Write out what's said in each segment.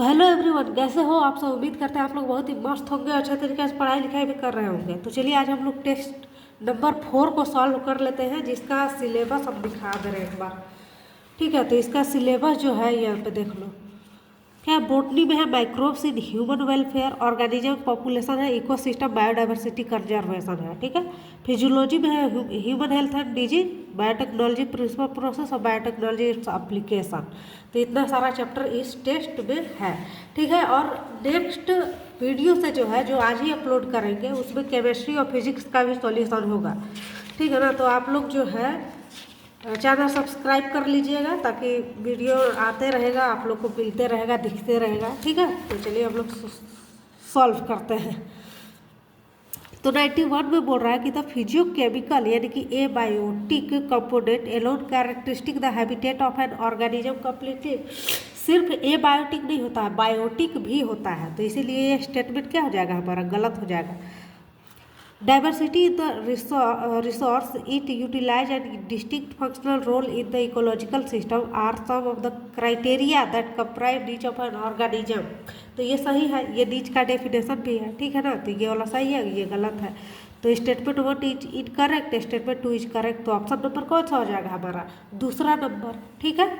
Hello everyone, कैसे हो आप सब। उम्मीद करते हैं आप लोग बहुत ही मस्त होंगे, अच्छे तरीके से पढ़ाई लिखाई भी कर रहे होंगे। तो चलिए आज हम लोग टेस्ट नंबर 4 को सॉल्व कर लेते हैं, जिसका सिलेबस हम दिखा दे रहे हैं एक बार। ठीक है, तो इसका सिलेबस जो है यहाँ पे देख लो। क्या बोटनी में है microbes in human welfare, organism population है, इकोसिस्टम बायोडाइवर्सिटी कंजर्वेशन है। ठीक है, फिजियोलॉजी में है human health and disease, biotechnology principle process और बायोटेक्नोलॉजी इट्स एप्लीकेशन। तो इतना सारा चैप्टर इस टेस्ट में है। ठीक है, और नेक्स्ट वीडियो से जो है, जो आज ही अपलोड करेंगे, उसमें केमिस्ट्री और फिजिक्स का भी सॉल्यूशन होगा। ठीक है ना, तो आप लोग जो है चैनल सब्सक्राइब कर लीजिएगा, ताकि वीडियो आते रहेगा, आप लोग को मिलते रहेगा, दिखते रहेगा। ठीक है, तो चलिए हम लोग सॉल्व करते हैं। तो 91 में बोल रहा है कि द फिजियोकेमिकल यानी कि abiotic component alone characteristic the habitat of an organism completely. सिर्फ ए बायोटिक नहीं होता है, बायोटिक भी होता है। तो इसीलिए ये स्टेटमेंट क्या हो जाएगा, हमारा गलत हो जाएगा। Diversity in the resource it utilize and distinct functional role in the ecological system are some of the criteria that comprise niche of an organism। तो ये सही है, ये niche का डेफिनेशन भी है। ठीक है ना, तो ये वाला सही है, ये गलत है। तो statement 1 is incorrect, statement 2 is correct. तो ऑप्शन नंबर कौन सा हो जाएगा हमारा, दूसरा नंबर। ठीक है,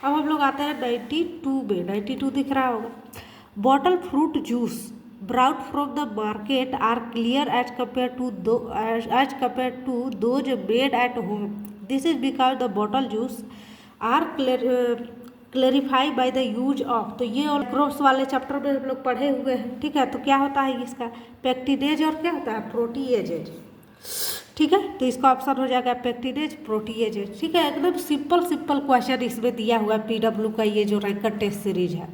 अब हम लोग आते हैं 92 में। 92 दिख रहा होगा। Bottle fruit juice brought from the market are clear as compared to those made at home. This is because the bottle juice are clarified by the use of। तो ये और क्रॉस वाले चैप्टर में हम लोग पढ़े हुए हैं। ठीक है, तो क्या होता है इसका पेक्टिनेज और क्या होता है प्रोटीएजेज। ठीक है, तो इसका ऑप्शन हो जाएगा पेक्टिनेज प्रोटीएजेज। ठीक है, एकदम सिंपल क्वेश्चन इसमें दिया हुआ है। पीडब्ल्यू का ये जो रैंकर टेस्ट सीरीज है,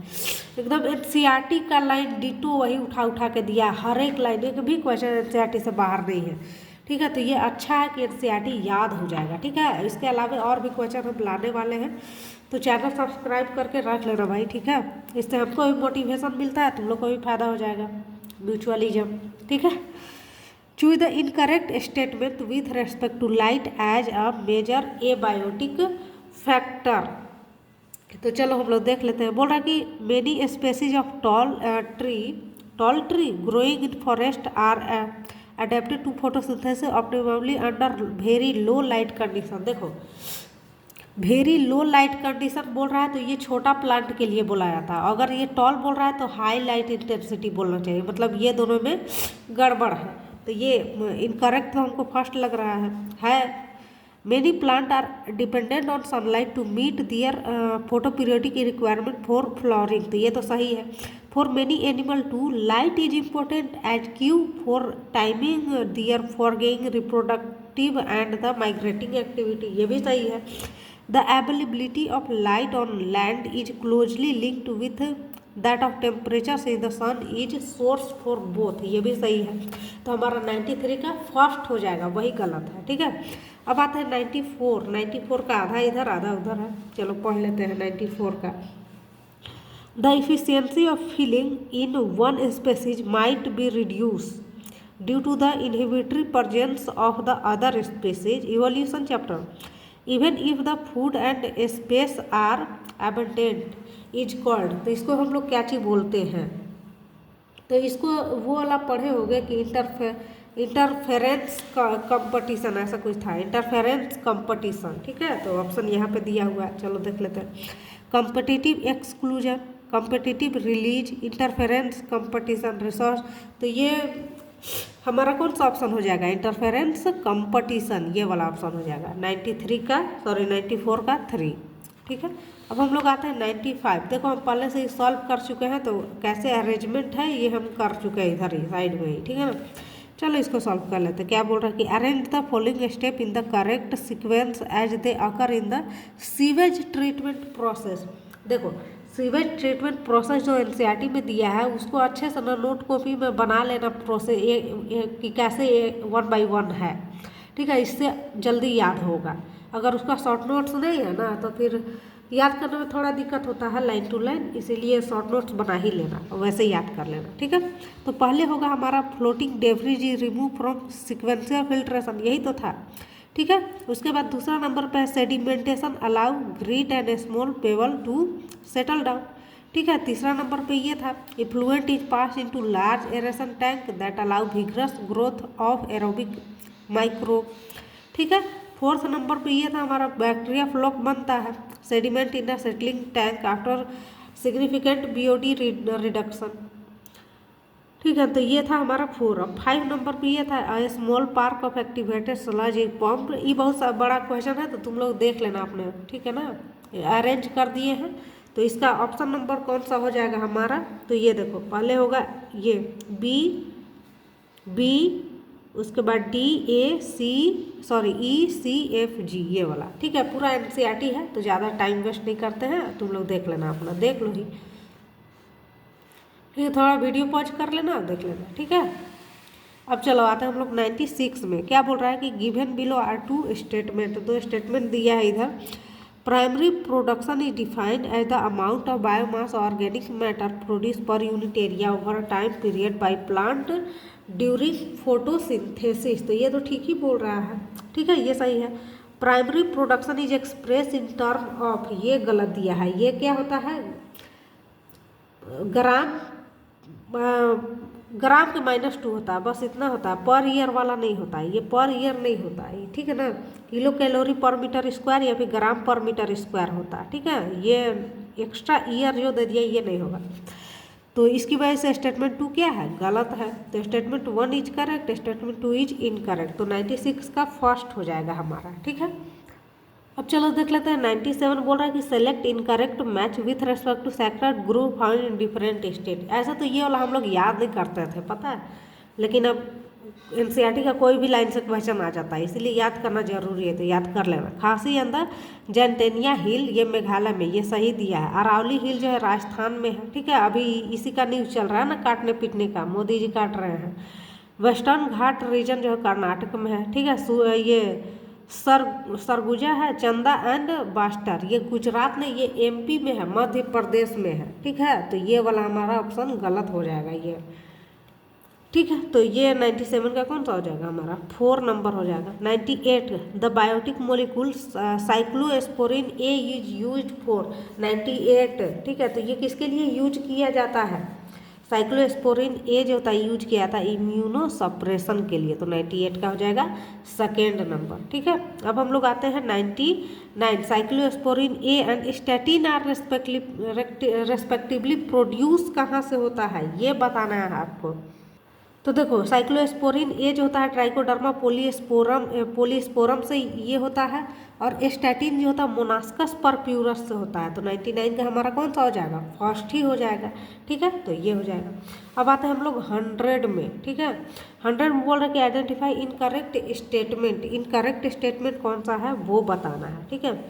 एकदम एनसीईआरटी का लाइन डिटो वही उठा के दिया। हर एक लाइन, एक भी क्वेश्चन एनसीईआरटी से बाहर नहीं है। ठीक है, तो ये अच्छा है कि एनसीईआरटी याद हो जाएगा। ठीक है, इसके अलावा और भी क्वेश्चन हम लाने वाले हैं, तो चैनल सब्सक्राइब करके रख लेना भाई। ठीक है, इससे हमको भी मोटिवेशन मिलता है, तुम लोग को भी फायदा हो जाएगा, म्यूचुअलिज्म। ठीक है, choose the incorrect statement with respect to light as a major abiotic factor. तो चलो हम लोग देख लेते हैं। बोल रहा है कि many species of tall tree growing in forest are adapted to photosynthesis optimally under very low light condition. देखो, वेरी लो लाइट कंडीशन बोल रहा है, तो ये छोटा प्लांट के लिए बोला जाता है। अगर ये टॉल बोल रहा है तो हाई लाइट इंटेंसिटी बोलना चाहिए। मतलब ये दोनों में गड़बड़ है, तो ये इनकरेक्ट तो हमको फर्स्ट लग रहा है। Many plants are dependent on sunlight to meet their photoperiodic requirement for flowering। तो ये तो सही है। For many animal too, light is important as cue for timing their foraging, reproductive and the migrating activity। ये भी सही है। The availability of light on land is closely linked with that of temperatures in the sun is source for both। ये भी सही है। तो हमारा 93 का फर्स्ट हो जाएगा, वही गलत है। ठीक है, अब आता है 94 का आधा इधर आधा उधर है। चलो पढ़ लेते हैं 94 का। The efficiency of filling in one species might be reduce due to the inhibitory presence of the other species. Evolution chapter. Even if the food and space are abundant is called. तो इसको हम लोग क्या चीज़ बोलते हैं, तो इसको वो वाला पढ़े होंगे कि इंटरफेरेंस कंपटीशन, ऐसा कुछ था, इंटरफेरेंस कंपटीशन। ठीक है, तो ऑप्शन यहाँ पे दिया हुआ है, चलो देख लेते हैं। Competitive exclusion, competitive release, interference competition, resource. तो ये हमारा कौन सा ऑप्शन हो जाएगा, इंटरफेरेंस कंपटीशन, ये वाला ऑप्शन हो जाएगा 94 का 3। ठीक है, अब हम लोग आते हैं 95। देखो हम पहले से ही सॉल्व कर चुके हैं, तो कैसे अरेंजमेंट है ये हम कर चुके हैं इधर ही साइड में ही। ठीक है ना, चलो इसको सॉल्व कर लेते हैं। क्या बोल रहा है कि arrange the following step in the correct sequence as they occur in the sewage treatment process. देखो, सीवेज ट्रीटमेंट प्रोसेस जो एनसीईआरटी में दिया है, उसको अच्छे से ना नोट कॉपी में बना लेना प्रोसेस कि कैसे 1 by 1 है। ठीक है, इससे जल्दी याद होगा। अगर उसका शॉर्ट नोट्स नहीं है ना, तो फिर याद करने में थोड़ा दिक्कत होता है लाइन टू लाइन, इसीलिए शॉर्ट नोट्स बना ही लेना और वैसे याद कर लेना। ठीक है, तो पहले होगा हमारा floating debris remove from sequential filtration, यही तो था। ठीक है, उसके बाद दूसरा नंबर पे sedimentation allow grit and small pebble to settle down. ठीक है। तीसरा नंबर पे ये था, effluent is pass into large aeration tank that allow vigorous growth of aerobic micro. ठीक है। फोर्थ नंबर पे ये था हमारा, बैक्टीरिया फ्लोक बनता है sediment in a settling tank after significant BOD reduction. ठीक है, तो ये था हमारा 4। अब 5 नंबर पे ये था, small park of activated sludge is pump. ये बहुत बड़ा क्वेश्चन है, तो तुम लोग देख लेना अपने, ठीक है ना, अरेंज कर दिए हैं। तो इसका ऑप्शन नंबर कौन सा हो जाएगा हमारा, तो ये देखो, पहले होगा ये बी, उसके बाद D A C sorry E C F G, ये वाला। ठीक है, पूरा एनसीईआरटी है, तो ज़्यादा टाइम वेस्ट नहीं करते हैं, तुम लोग देख लेना, अपना देख लो ही। ठीक है, थोड़ा वीडियो पॉज कर लेना, देख लेना। ठीक है, अब चलो आते हैं हम लोग 96 में। क्या बोल रहा है कि given below are 2 statement, 2 statement दिया है इधर। Primary production is defined as the amount of biomass organic matter produce per unit area over time period by plant during photosynthesis. तो ये तो ठीक ही बोल रहा है, ठीक है, ये सही है। Primary production is express in term of, ये गलत दिया है। ये क्या होता है, ग्राम के -2 होता है, बस इतना होता है, पर ईयर वाला नहीं होता है, ये पर ईयर नहीं होता है, ठीक है ना। किलो कैलोरी पर मीटर स्क्वायर या फिर ग्राम पर मीटर स्क्वायर होता है, ठीक है। ये एक्स्ट्रा ईयर जो दे दिया ये नहीं होगा, तो इसकी वजह से स्टेटमेंट 2 क्या है, गलत है। तो statement 1 is correct, statement 2 is incorrect. तो 96 का फर्स्ट हो जाएगा हमारा, ठीक है। अब चलो देख लेते हैं 97 बोल रहा है कि select incorrect match with respect to sector group found in different state. ऐसा तो ये वाला हम लोग याद नहीं करते थे, पता है, लेकिन अब एनसीईआरटी का कोई भी लाइन से क्वेश्चन आ जाता है, इसीलिए याद करना जरूरी है, तो याद कर लेना। खासी अंदर जैंटेनिया हिल, ये मेघालय में, ये सही दिया है। अरावली हिल जो है राजस्थान में है, ठीक है। अभी इसी का न्यूज़ चल रहा है ना, काटने पीटने का, मोदी जी काट रहे हैं। वेस्टर्न घाट रीजन जो है कर्नाटक में है, ठीक है। ये सरगुजा है, चंदा एंड बास्टर, ये गुजरात में, ये एमपी में है, मध्य प्रदेश में है, ठीक है। तो ये वाला हमारा ऑप्शन गलत हो जाएगा ये, ठीक है। तो ये 97 का कौन सा हो जाएगा हमारा, 4 नंबर हो जाएगा। 98 the biotic molecule cyclosporin A is used for. 98, ठीक है, तो ये किसके लिए यूज किया जाता है, साइक्लोस्पोरिन ए जो होता है यूज किया था इम्यूनो सप्रेशन के लिए। तो 98 का हो जाएगा सेकेंड नंबर, ठीक है। अब हम लोग आते हैं 99, cyclosporin A and statin are respectively produce कहाँ से होता है, ये बताना है आपको। तो देखो, साइक्लोस्पोरिन ए जो होता है ट्राइकोडर्मा पोलीस्पोरम से ये होता है, और स्टैटिन जो होता है मोनास्कस परप्यूरस से होता है। तो 99 का हमारा कौन सा हो जाएगा, फर्स्ट ही हो जाएगा, ठीक है। तो ये हो जाएगा। अब आते हैं हम लोग 100 में, ठीक है। 100 में बोल रहे कि identify incorrect statement. Incorrect statement कौन सा है वो बताना है, ठीक है।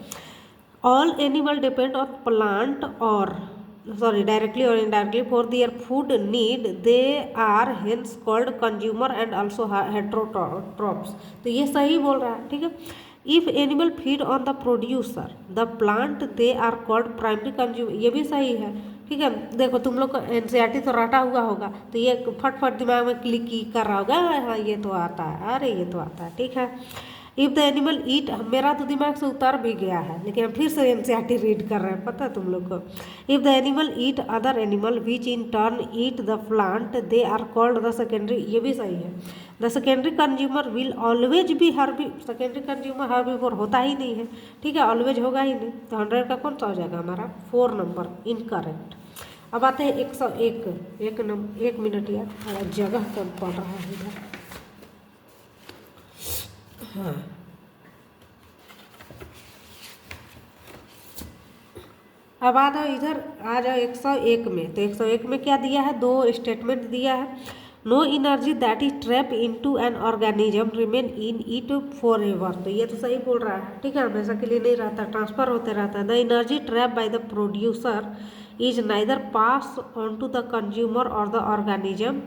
All animal depend on plant और डायरेक्टली और indirectly for their food need, they are hence called consumer and also heterotrophs. तो ये सही बोल रहा है, ठीक है। If animal feed on the producer the plant, they are called primary consumer, ये भी सही है, ठीक है। देखो तुम लोग को एनसीईआरटी तो रटा हुआ होगा, तो ये फट दिमाग में क्लिक कर रहा होगा, हाँ ये तो आता है, अरे ये तो आता है, ठीक है। इफ़ द एनिमल ईट, मेरा तो दिमाग से उतर भी गया है, लेकिन हम फिर से एनसीईआरटी रीड कर रहे हैं, पता है तुम लोग को। If the animal eat other animal which in turn eat the plant, they are called the secondary, ये भी सही है। The secondary consumer will always be secondary consumer herbivore होता ही नहीं है, ठीक है, ऑलवेज होगा ही नहीं। तो 100 का कौन सा हो जाएगा हमारा, 4 नंबर इनकरेक्ट। अब आते हैं 101, 1 मिनट यार, थोड़ा जगह कम पड़ रहा है इधर, हाँ। अब आ जाओ इधर, आ जाओ 101 में। तो 101 में क्या दिया है, 2 स्टेटमेंट दिया है। No energy that is trap into an organism remain in it forever. तो ये तो सही बोल रहा है, ठीक है, हमेशा के लिए नहीं रहता, ट्रांसफर होते रहता है। The energy trap by the producer is neither pass on to the consumer और द ऑर्गेनिज्म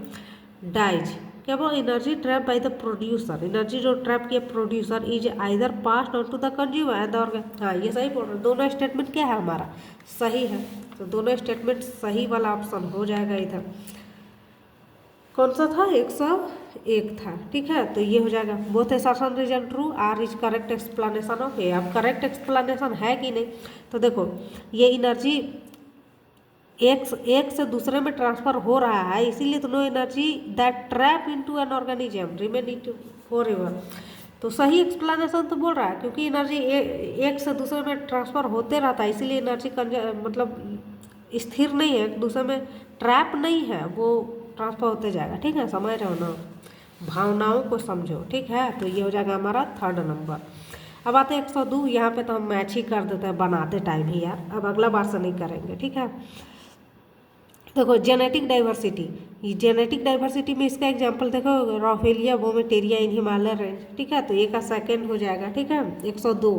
डाइज। क्या बोल, energy trap by the producer, energy जो ट्रैप किया producer is either passed on to the consumer and the organ, हाँ ये सही बोल रहे हैं। दोनों स्टेटमेंट क्या है हमारा, सही है। तो दोनों स्टेटमेंट सही वाला ऑप्शन हो जाएगा इधर। कौन सा था, 101 था, ठीक है। तो ये हो जाएगा both assertion reason true, R is correct explanation of A. अब करेक्ट एक्सप्लेनेशन है कि नहीं, तो देखो ये एनर्जी एक से दूसरे में ट्रांसफर हो रहा है, इसीलिए तो no energy that trap into an organism remain it forever. तो सही एक्सप्लेनेशन तो बोल रहा है, क्योंकि एनर्जी एक से दूसरे में ट्रांसफर होते रहता है, इसीलिए एनर्जी मतलब स्थिर नहीं है, एक दूसरे में ट्रैप नहीं है, वो ट्रांसफर होते जाएगा। ठीक है, समझ रहे हो ना, भावनाओं को समझो। ठीक है, तो ये हो जाएगा हमारा थर्ड नंबर। अब आते हैं 102। यहाँ पे तो हम मैच ही कर देते हैं बनाते टाइम ही यार, अब अगला बार से नहीं करेंगे। ठीक है, देखो जेनेटिक डाइवर्सिटी, ये जेनेटिक डाइवर्सिटी में इसका एग्जांपल देखो, रॉफेलिया वोमेटेरिया इन हिमालय रेंज। ठीक है, तो ये का सेकंड हो जाएगा। ठीक है, 102।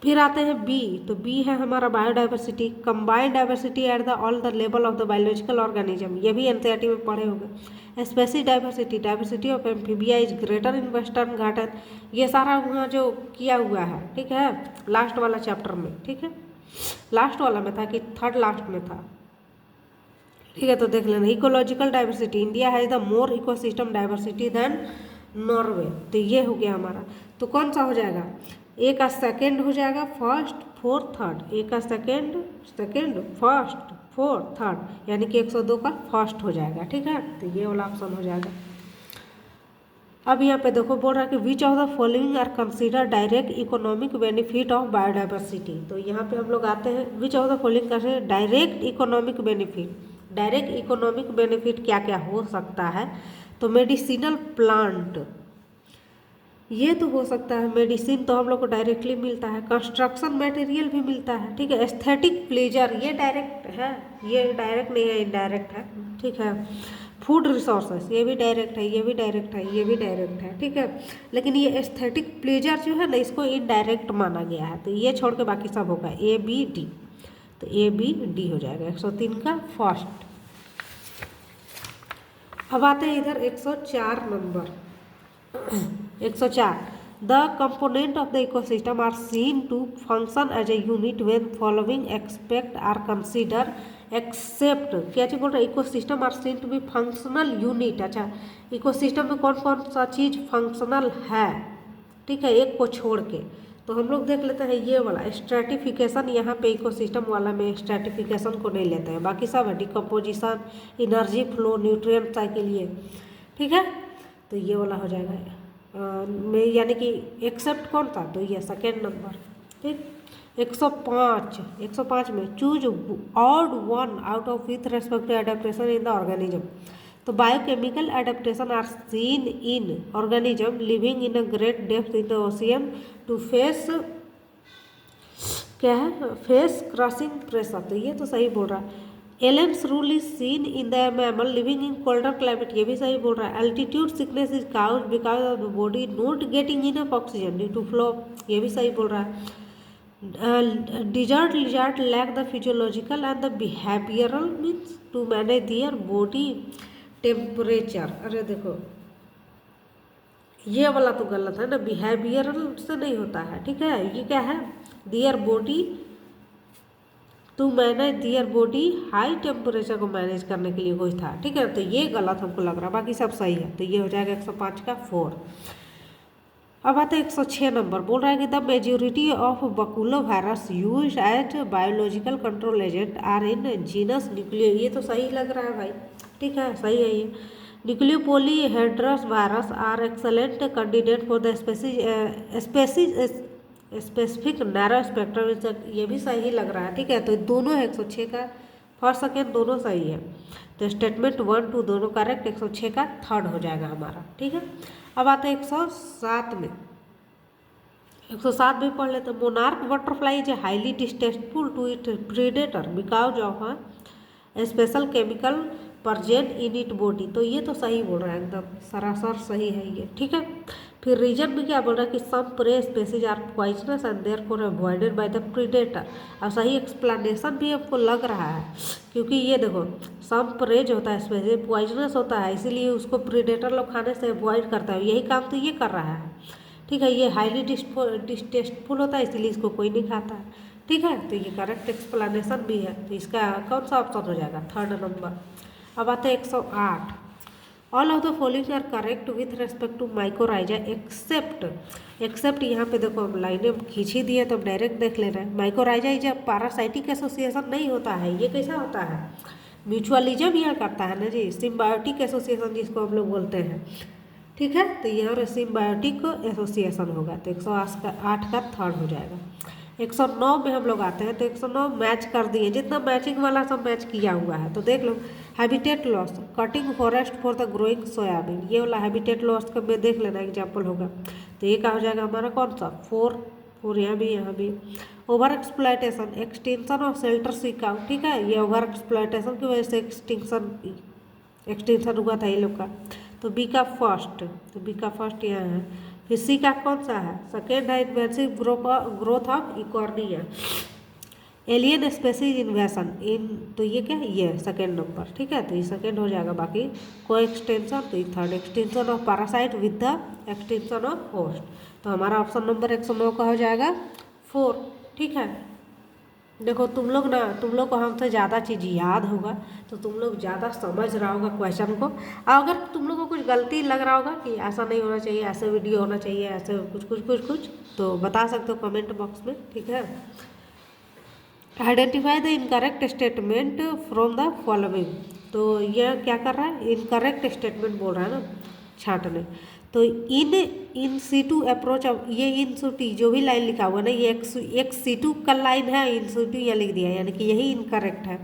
फिर आते हैं बी, तो बी है हमारा biodiversity, combined diversity at the all the level of the biological organism, ये भी एनसीईआरटी में पढ़े होंगे। Species diversity, diversity of amphibia is greater in western घाटन, ये सारा वहाँ जो किया हुआ है। ठीक है, लास्ट वाला चैप्टर में। ठीक है, लास्ट वाला में था कि थर्ड लास्ट में था। ठीक है, तो देख लेना। Ecological diversity, India has the more ecosystem diversity than Norway, तो ये हो गया हमारा। तो कौन सा हो जाएगा, ए का सेकेंड हो जाएगा, फर्स्ट फोर्थ थर्ड, ए का second second first fourth third, यानी कि 102 का फर्स्ट हो जाएगा। ठीक है, तो ये वाला ऑप्शन हो जाएगा। अब यहाँ पे देखो बोल रहा है कि which of the following are consider direct economic benefit of biodiversity, तो यहाँ पे हम लोग आते हैं विच ऑफ द फॉलोइंग का direct economic benefit. Direct economic benefit क्या क्या हो सकता है, तो मेडिसिनल प्लांट, ये तो हो सकता है, मेडिसिन तो हम लोग को डायरेक्टली मिलता है, कंस्ट्रक्शन मटेरियल भी मिलता है। ठीक है, एस्थेटिक प्लेजर, ये डायरेक्ट है, ये डायरेक्ट नहीं है, इनडायरेक्ट है। ठीक है, फूड रिसोर्सेस, ये भी डायरेक्ट है, ये भी डायरेक्ट है, ये भी डायरेक्ट है। ठीक है, लेकिन ये एस्थेटिक प्लेजर जो है ना, इसको इनडायरेक्ट माना गया है, तो ये छोड़ के बाकी सब होगा ए बी डी, तो ए बी डी हो जाएगा 103 का फर्स्ट। अब आते हैं इधर 104 number. 104, the component of the ecosystem are seen to function as a unit when following aspect are consider except, क्या चीज बोल रहे हैं, ecosystem are seen to be functional unit. अच्छा, इकोसिस्टम में कौन कौन सा चीज़ फंक्शनल है, ठीक है, एक को छोड़ के, तो हम लोग देख लेते हैं ये वाला स्ट्रैटिफिकेशन। यहाँ पे इकोसिस्टम वाला में स्ट्रैटिफिकेशन को नहीं लेते हैं, बाकी सब है decomposition, energy flow, nutrient cycle, ये ठीक है, तो ये वाला हो जाएगा में, यानी कि एक्सेप्ट कौन था, तो ये सेकेंड नंबर। ठीक, 105 में choose odd one out of with respect to adaptation in the organism, तो biochemical adaptation are seen in organism living in a great depth in the ocean to face, क्या है, face crushing pressure, तो ये तो सही बोल रहा है। Allen's rule is seen in the mammal living in colder climate, ये भी सही बोल रहा है। Altitude sickness is cause because of the body not getting enough oxygen due to flow, ये भी सही बोल रहा है। Desert lizard lack the physiological and the behavioural means to manage their body temperature, अरे देखो ये वाला तो गलत है ना, बिहेवियरल से नहीं होता है। ठीक है, ये क्या है, their body to manage their body high temperature को मैनेज करने के लिए कोई था। ठीक है, तो ये गलत हमको लग रहा है, बाकी सब सही है, तो ये हो जाएगा 105 का 4। अब आते हैं 106 नंबर, बोल रहा है कि the majority of baculovirus use as biological control agent are in genus nucleo, ये तो सही लग रहा है भाई। ठीक है, सही है ये। Nucleopolyhedrosis virus are excellent candidate for the specific narrow spectrum, ये भी सही लग रहा है। ठीक है, तो दोनों है 106 का फर्स्ट सेकेंड दोनों सही है, तो स्टेटमेंट 1 2 दोनों करेक्ट, 106 का थर्ड हो जाएगा हमारा। ठीक है, अब आते हैं 107 में। 107 भी पढ़ लेते हैं। Monarch butterfly is highly distasteful to it predator because of a special chemical present in it body, तो ये तो सही बोल रहा है, एकदम सरासर सही है ये। ठीक है, फिर रीजन में क्या बोल रहा है कि some prey species are poisonous and therefore avoided by the predator, और सही एक्सप्लेनेशन भी आपको लग रहा है, क्योंकि ये देखो सम प्रे जो होता है स्पेसीज पॉइजनस होता है, इसीलिए उसको प्रीडेटर लोग खाने से अवॉइड करता है, यही काम तो ये कर रहा है। ठीक है, ये हाईली डिस्टेस्टफुल होता है, इसीलिए इसको कोई नहीं खाता है। ठीक है, तो ये करेक्ट एक्सप्लेनेशन भी है, तो इसका कौन सा ऑप्शन हो जाएगा, थर्ड नंबर। अब आते हैं 108, all of the following are correct with respect to mycorrhiza except यहाँ पे देखो हम लाइनें खींच ही दिए तो हम डायरेक्ट देख ले रहे हैं। Mycorrhiza is a parasitic association नहीं होता है, ये कैसा होता है, म्यूचुअलिज्म यहाँ करता है ना जी, सिम्बायोटिक एसोसिएशन जिसको हम लोग बोलते हैं, ठीक है। तो यहाँ सिम्बायोटिक एसोसिएशन होगा, तो 108 का थर्ड हो जाएगा। 109 में हम लोग आते हैं, तो 109 मैच कर दिए, जितना मैचिंग वाला सब मैच किया हुआ है। तो देख लो, habitat loss, cutting forest for the growing soybean, ये वाला हैबिटेट लॉस का में देख लेना एग्जाम्पल होगा। तो ये क्या हो जाएगा हमारा, कौन सा, 4 यहाँ भी। Over exploitation, extension of shelter seek out, ठीक है, ये ओवर एक्सप्लॉयटेशन की वजह से एक्सटेंशन हुआ था ये लोग का। तो बी का फर्स्ट, तो बी का फर्स्ट यहाँ है। फिर सी का कौन सा है, सेकेंड है, invasive growth of Eichhornia, alien species invasion in, तो ये क्या है, ये सेकेंड नंबर, ठीक है। तो ये सेकेंड हो जाएगा। बाकी को एक्सटेंशन, तो ये third, extension of parasite with the extension of host. तो हमारा ऑप्शन नंबर 109 का हो जाएगा 4, ठीक है। देखो तुम लोग को हमसे ज़्यादा चीज़ याद होगा, तो तुम लोग ज़्यादा समझ रहा होगा क्वेश्चन को। अगर तुम लोग को कुछ गलती लग रहा होगा कि ऐसा नहीं होना चाहिए, ऐसे वीडियो होना चाहिए, ऐसे कुछ तो बता सकते हो कमेंट बॉक्स में, ठीक है। Identify the incorrect statement from the following, तो यह क्या कर रहा है, इनकरेक्ट स्टेटमेंट बोल रहा है ना, छांटने। तो इन सीटू अप्रोच, अब ये इन सूटी जो भी लाइन लिखा हुआ ना, ये एक सीटू का लाइन है, इन सूटू ये लिख दिया, यानी कि यही इनकरेक्ट है।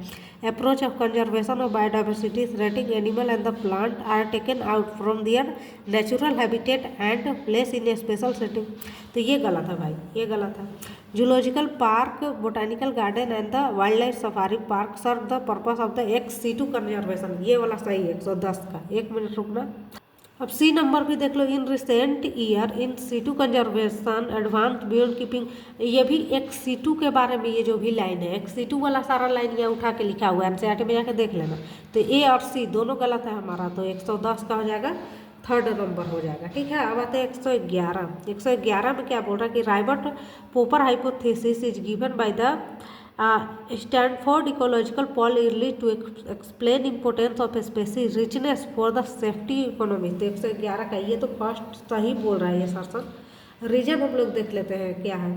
Approach of conservation of biodiversity rating animal and the plant are taken out from their natural habitat and place in a special setting, तो ये गलत है भाई, ये गलत है। Zoological park, botanical garden and the wildlife safari park serve the purpose of the ex situ conservation, ये वाला सही है 110 का। 1 मिनट रुकना। अब सी नंबर भी देख लो, in recent year in situ conservation advance beyond keeping, ये भी एक सीटू के बारे में, ये जो भी लाइन है एक सीटू वाला सारा लाइन यहाँ उठा के लिखा हुआ है, एनसीईआरटी में जाके देख लेना। तो ए और सी दोनों गलत है हमारा, तो 110 का हो जाएगा, थर्ड नंबर हो जाएगा, ठीक है। अब आते हैं 111। 111 में क्या बोल रहा है कि rivet popper hypothesis is given by the Stanford ecological Paul Ehrlich to explain importance of species richness for the safety economy. तो 111 का ये तो फर्स्ट सही बोल रहा है ये सर्सन। रीजन हम लोग देख लेते हैं क्या है।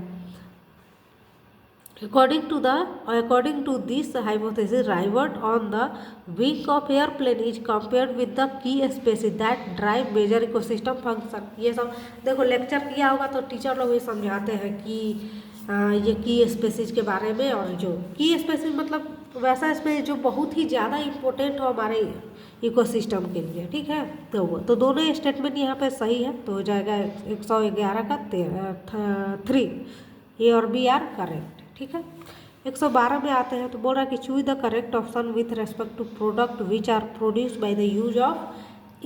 According to this hypothesis, Raibert on the wing of airplane is compared with the key species that drive major ecosystem function। ये सब देखो लेक्चर किया होगा तो टीचर लोग ये समझाते हैं कि ये की स्पेसीज के बारे में, और जो की स्पेसीज मतलब वैसा स्पेसीज जो बहुत ही ज़्यादा इम्पोर्टेंट हो हमारे इकोसिस्टम के लिए, ठीक है। तो दोनों स्टेटमेंट यहाँ पे सही है, तो हो जाएगा 111 का 3, ए और बी आर करेक्ट, ठीक है। 112 में आते हैं, तो बोल रहा है कि choose the correct option with respect to product which are produced by the use of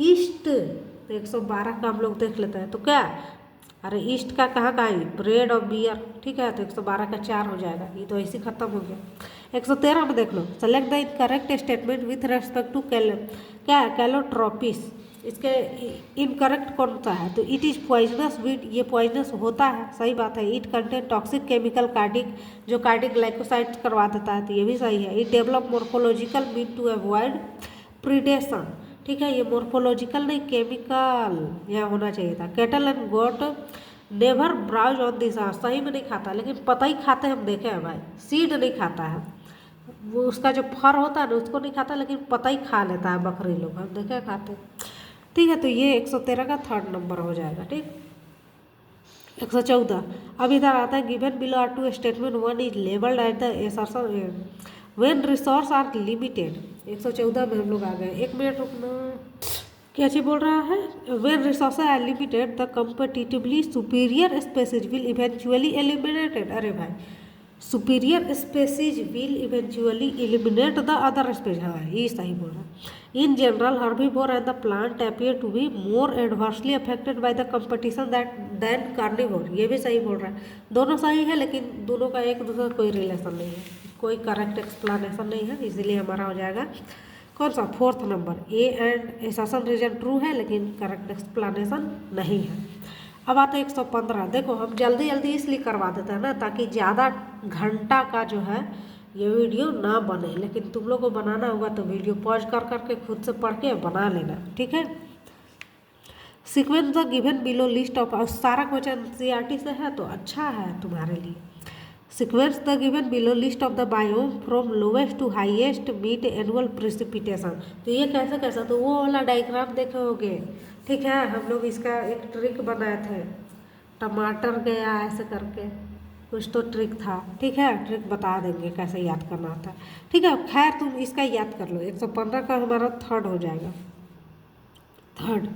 yeast. तो 112 का हम लोग देख लेते हैं, तो क्या, अरे ईस्ट का कहाँ है, ब्रेड और बियर, ठीक है। तो 112 का 4 हो जाएगा, ये तो ऐसे खत्म हो गया। 113 में देख लो, select the incorrect statement with respect to Calotropis, इसके इनकरेक्ट कौन सा है, तो इट इज़ पॉइजनस वीट, ये पॉइजनस होता है, सही बात है। It contain toxic chemical cardiac, जो कार्डिक ग्लाइकोसाइड्स करवा देता है, तो ये भी सही है। It develop morphological mean to avoid predation, ठीक है। ये मोर्फोलॉजिकल नहीं केमिकल यहाँ होना चाहिए था। Cattle and goat never browse on this are, सही में नहीं खाता, लेकिन पता ही खाते हम देखे हैं भाई, सीड नहीं खाता है, वो उसका जो फर होता है ना उसको नहीं खाता, लेकिन पता ही खा लेता है बकरी लोग, हम देखे खाते, ठीक है। तो ये 113 का थर्ड नंबर हो जाएगा, ठीक। 114 अब इधर आता है, given below are two statement, one is labelled at the assertion when resource are limited. 114 में हम लोग आ गए, 1 मिनट रुकना, क्या चीज बोल रहा है, when resource are limited the competitively superior species will eventually eliminated. अरे भाई, superior species will eventually eliminate the other species, हाँ ये सही बोल रहा है। In general herbivore and the plant appear to be more adversely affected by the competition than carnivore, ये भी सही बोल रहा है। दोनों सही है, लेकिन दोनों का एक दूसरे कोई रिलेशन नहीं है, कोई करेक्ट एक्सप्लेनेशन नहीं है, इसीलिए हमारा हो जाएगा कौन सा, 4th नंबर। A and assertion reason true है, लेकिन करेक्ट एक्सप्लेनेशन नहीं है। अब आते 115, देखो हम जल्दी जल्दी इसलिए करवा देते हैं ना, ताकि ज़्यादा घंटा का जो है ये वीडियो ना बने, लेकिन तुम लोग को बनाना होगा तो वीडियो पॉज कर करके खुद से पढ़ के बना लेना, ठीक है। Sequence the given below list of, सारा क्वेश्चन सीआरटी से है तो अच्छा है तुम्हारे लिए। Sequence the given below list of the biome from lowest to highest mean annual precipitation. तो ये कैसे कैसा, तो वो वाला डायग्राम देखे होगे, ठीक है। हम लोग इसका एक ट्रिक बनाए थे, टमाटर गया ऐसे करके कुछ तो ट्रिक था, ठीक है। ट्रिक बता देंगे कैसे याद करना था, ठीक है। खैर तुम इसका याद कर लो। 115 का हमारा थर्ड हो जाएगा। थर्ड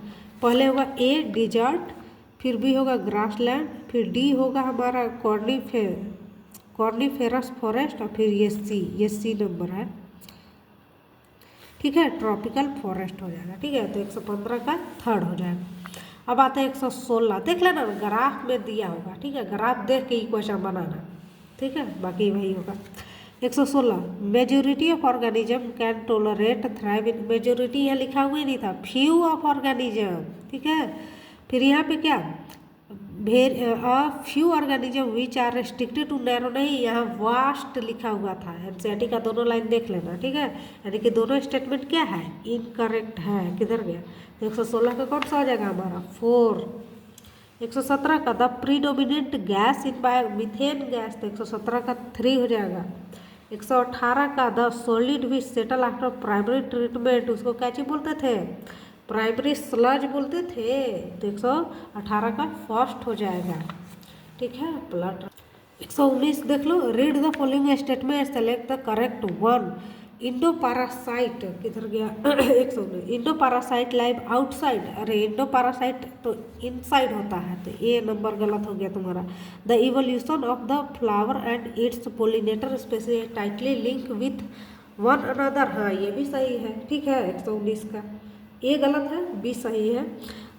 पहले होगा ए डिजर्ट, फिर बी होगा ग्रासलैंड, फिर डी होगा हमारा कॉर्निफेरस फॉरेस्ट, और फिर ये सी नंबर है, ठीक है, ट्रॉपिकल फॉरेस्ट हो जाएगा, ठीक है। तो 115 का थर्ड हो जाएगा। अब आता है 116, देख लेना ग्राफ में दिया होगा, ठीक है। ग्राफ देख के ही क्वेश्चन बनाना, ठीक है, बाकी वही होगा। 116 majority of organism can tolerate thrive in, majority यहाँ लिखा हुआ ही नहीं था, फ्यू ऑफ ऑर्गेनिज्म, ठीक है। फिर यहाँ पे क्या, few organism which are restricted to narrow, नहीं, यहाँ वास्ट लिखा हुआ था। एनसीईआरटी का दोनों लाइन देख लेना, ठीक है। यानी कि दोनों स्टेटमेंट क्या है, इनकरेक्ट है। किधर गया, तो 116 का कौन सा हो जाएगा हमारा 4। 117 का the predominant gas in by methane gas, तो 117 का 3 हो जाएगा। 118 का the solid which settle after primary treatment, उसको क्या चीज बोलते थे, प्राइमरी स्लज बोलते थे, तो 118 का फर्स्ट हो जाएगा, ठीक है। प्लट 119 देख लो, read the following statement select the correct one. Endoparasite किधर गया 119, इंडो पैरासाइट लाइव आउटसाइड, अरे इंडो पैरासाइट तो इनसाइड होता है, तो ये नंबर गलत हो गया तुम्हारा। The evolution of the flower and its pollinator species tightly link with one another, हाँ ये भी सही है, ठीक है। 119 का ए गलत है, बी सही है।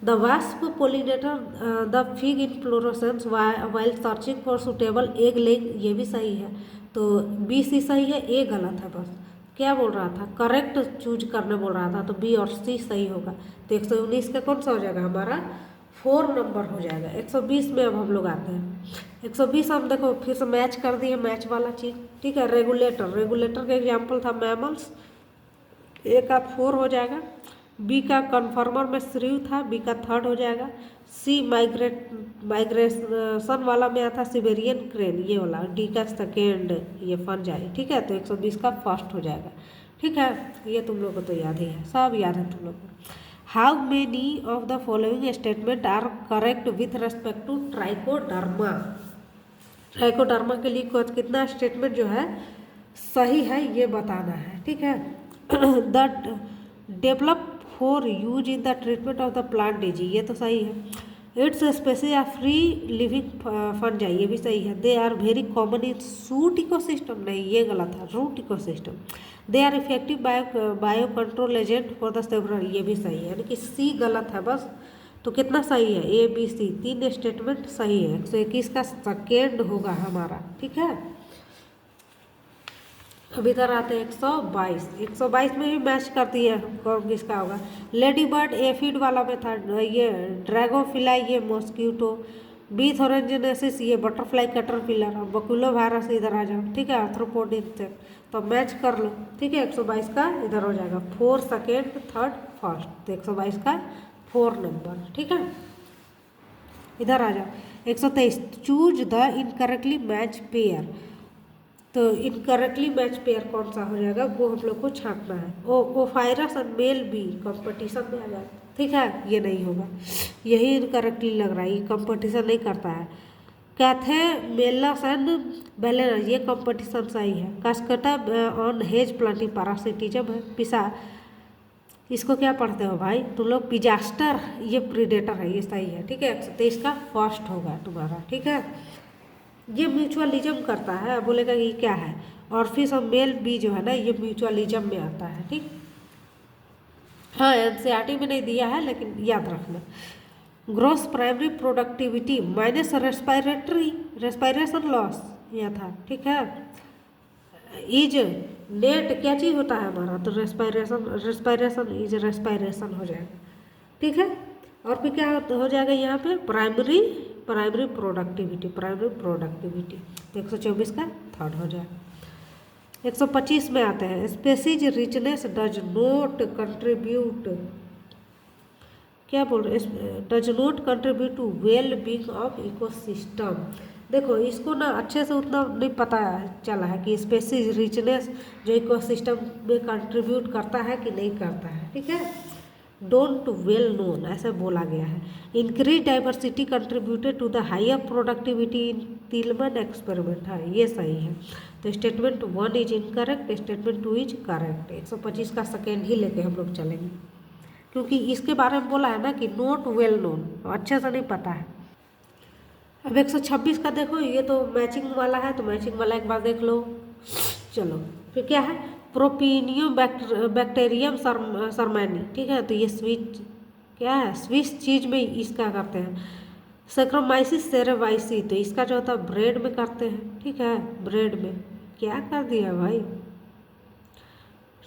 The wasp pollinator the fig in fluorescence while searching for suitable egg leg, ये भी सही है, तो बी सी सही है, ए गलत है। बस क्या बोल रहा था, करेक्ट चूज करने बोल रहा था, तो बी और सी सही होगा। तो 119 का कौन सा हो जाएगा हमारा 4 नंबर हो जाएगा। 120 में अब हम लोग आते हैं। 120 हम देखो फिर से मैच कर दिए, मैच वाला चीज़, ठीक है। रेगुलेटर का एग्जाम्पल था मैमल्स, ए का 4 हो जाएगा। बी का कन्फर्मर में श्रीव था, बी का थर्ड हो जाएगा। सी माइग्रेशन वाला में आता सिबेरियन क्रेन, ये वाला, डी का सेकेंड ये फंजाई, ठीक है। तो 120 का फर्स्ट हो जाएगा, ठीक है। ये तुम लोग को तो याद ही है, सब याद है तुम लोग को। How many of the following statement are correct with respect to Trichoderma, Trichoderma के लिए कितना स्टेटमेंट जो है सही है ये बताना है, ठीक है। The develop for use in the treatment of the plant disease, ये तो सही है। Its species are free living fungi, ये भी सही है। They are very common in suit ecosystem, नहीं ये गलत है, root ecosystem. They are effective bio control agent for the several, ये भी सही है, यानी कि सी गलत है बस। तो कितना सही है, ए बी सी 3 स्टेटमेंट सही है। 121 का सेकेंड होगा हमारा, ठीक है। अब इधर आते हैं 122। 122 में भी मैच कर दिए, कौन किसका होगा। लेडी बर्ड एफिड वाला में था, ये ड्रैगोफिलाई ये मॉस्क्यूटो, बी थोरेंजेनेसिस ये बटरफ्लाई कैटरपिलर, और बकुलो वायरस इधर आ जाओ, ठीक है, आर्थ्रोपोड इंसेक्ट, तो मैच कर लो, ठीक है। 122 का इधर हो जाएगा 4 सेकेंड थर्ड फर्स्ट, तो 122 का 4 नंबर, ठीक है। इधर आ जाओ 123, choose the incorrectly match pair, तो इनकरेक्टली मैच पेयर कौन सा हो जाएगा वो हम लोग को छांटना है। ओफायरस और मेल बी कंपटीशन में आ जाए, ठीक है, ये नहीं होगा, यही इनकरेक्टली लग रहा है, ये कंपटीशन नहीं करता है। कैथे मेलस एंड बेलेना, ये कंपटीशन सही है। कास्कटा ऑन हेज प्लांटिंग पैरासिटिज्म है। पिसा, इसको क्या पढ़ते हो भाई तुम लोग, पिजास्टर, ये प्रीडेटर है, ये सही है, ठीक है। 123 का फर्स्ट होगा तुम्हारा, ठीक है। ये म्यूचुअलिज्म करता है, बोलेगा ये क्या है, और फिर मेल बी जो है ना ये म्यूचुअलिज्म में आता है, ठीक। हाँ एनसीईआरटी में नहीं दिया है लेकिन याद रखना। Gross primary productivity minus respiration loss यह था, ठीक है। इज नेट क्या चीज़ होता है हमारा, तो रेस्पायरेशन इज रेस्पायरेशन हो जाएगा, ठीक है। और फिर क्या हो जाएगा यहाँ पे प्राइमरी प्रोडक्टिविटी, तो 124 का थर्ड हो जाएगा। 125 में आते हैं, species richness does not contribute, क्या बोल रहे हैं, does not contribute to well being of ecosystem. देखो इसको ना अच्छे से उतना नहीं पता चला है कि स्पेसीज रिचनेस जो इकोसिस्टम में कंट्रीब्यूट करता है कि नहीं करता है, ठीक है। डोंट वेल नोन ऐसे बोला गया है। Increase diversity contributed to the higher productivity in Tilman experiment, है ये सही है। तो statement 1 is incorrect, statement 2 is correct. 125 का सेकेंड ही लेके हम लोग चलेंगे, क्योंकि इसके बारे में बोला है ना कि नोट वेल नोन, अच्छे से नहीं पता है। अब 126 का देखो, ये तो मैचिंग वाला है, तो मैचिंग वाला एक बार देख लो। चलो फिर क्या है, प्रोपीनियम बैक्टीरियम सरमैनी, ठीक है। तो ये स्विच क्या है, स्विस चीज में इसका करते हैं। सेक्रोमाइसिस सेरेवाइसी, तो इसका जो होता है ब्रेड में करते हैं, ठीक है। ब्रेड में क्या कर दिया भाई,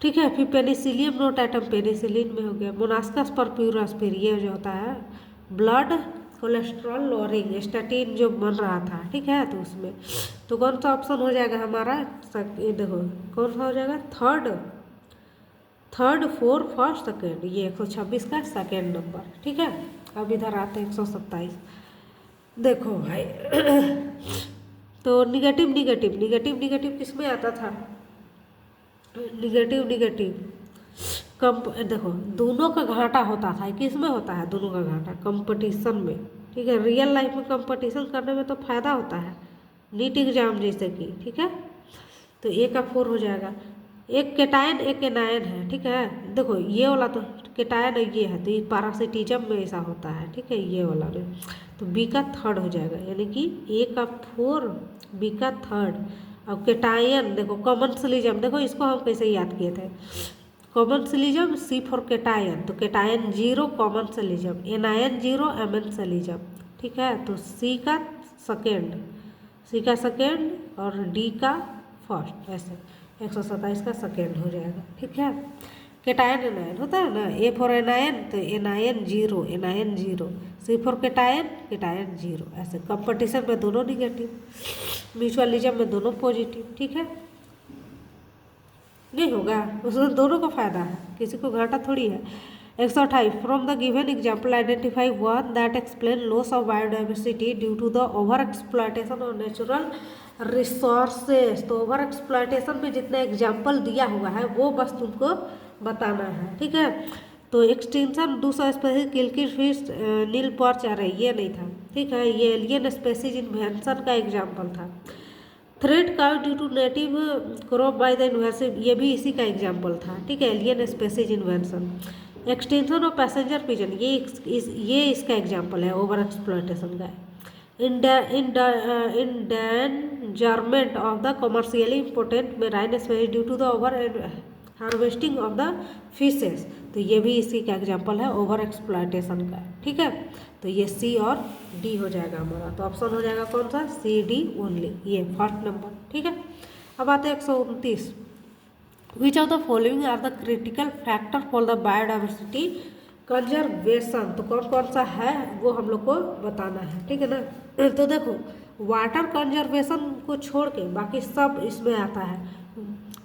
ठीक है। फिर पेनिसिलियम नोटाटम पेनिसिलिन में हो गया। मोनास्कस परप्यूरस, फिर ये जो होता है ब्लड कोलेस्ट्रॉल लोअरिंग, स्टैटिन जो बन रहा था, ठीक है। तो उसमें तो कौन सा ऑप्शन हो जाएगा हमारा, ये देखो कौन सा हो जाएगा, थर्ड 4 फर्स्ट सेकेंड, ये 126 का सेकेंड नंबर, ठीक है। अब इधर आते हैं 127, देखो भाई तो निगेटिव किस में आता था, निगेटिव देखो दोनों का घाटा होता था, किस में होता है दोनों का घाटा, कंपटीशन में, ठीक है। रियल लाइफ में कंपटीशन करने में तो फायदा होता है, नीट एग्जाम जैसे कि, ठीक है। तो ए का 4 हो जाएगा। एक केटायन एक एनायन है, ठीक है। देखो ये वाला तो केटायन ये है, तो ये पैरासिटिज्म में ऐसा होता है, ठीक है, ये वाला में। तो बी का 3rd हो जाएगा, यानी कि ए का 4 बी का 3rd। अब केटायन देखो, कॉमन सिलिज्म, देखो इसको हम कैसे याद किए थे, कॉमन सिलिज्म C फॉर केटायन, तो केटायन 0 कॉमन सिलिज्म, एनायन 0 एमन सिलिज्म, ठीक है। तो C का सेकेंड और D का फर्स्ट, ऐसे 127 का सेकेंड हो जाएगा, ठीक है। केटायन एनायन होता है ना, A फॉर एनायन, तो एनायन 0 C फॉर केटायन 0, ऐसे कंपटीशन में दोनों निगेटिव, म्यूचुअलिज्म में दोनों पॉजिटिव, ठीक है। नहीं होगा, उसमें दोनों को फायदा है, किसी को घाटा थोड़ी है। 128 from the given example identify one that explain loss of biodiversity due to the over exploitation of natural resources. तो ओवर एक्सप्लॉयटेशन में जितना एग्जाम्पल दिया हुआ है वो बस तुमको बताना है, ठीक है। तो एक्सटेंशन 200 स्पेसीज किलकिल फिश नील पर्च, अरे ये नहीं था, ठीक है। ये एलियन स्पेसीज इन्वेंशन का एग्जाम्पल था। थ्रेड काउ due to native crop by the invasive, ये भी इसी का एग्जाम्पल था, ठीक है, alien species invasion. Extinction of passenger pigeon, ये इसका एग्जाम्पल है ओवर एक्सप्लॉयटेशन का। Endangerment of the commercially important marine species due to the over harvesting of the fishes, तो ये भी इसी का एग्जाम्पल है ओवर एक्सप्लॉयटेशन का, ठीक है। तो ये C और D हो जाएगा हमारा, तो ऑप्शन हो जाएगा कौन सा, C D ओनली, ये फर्स्ट नंबर, ठीक है। अब आते हैं 129, which of the following are the critical factor for the biodiversity conservation, तो कौन कौन सा है वो हम लोग को बताना है, ठीक है ना। तो देखो वाटर कंजर्वेशन को छोड़ के बाकी सब इसमें आता है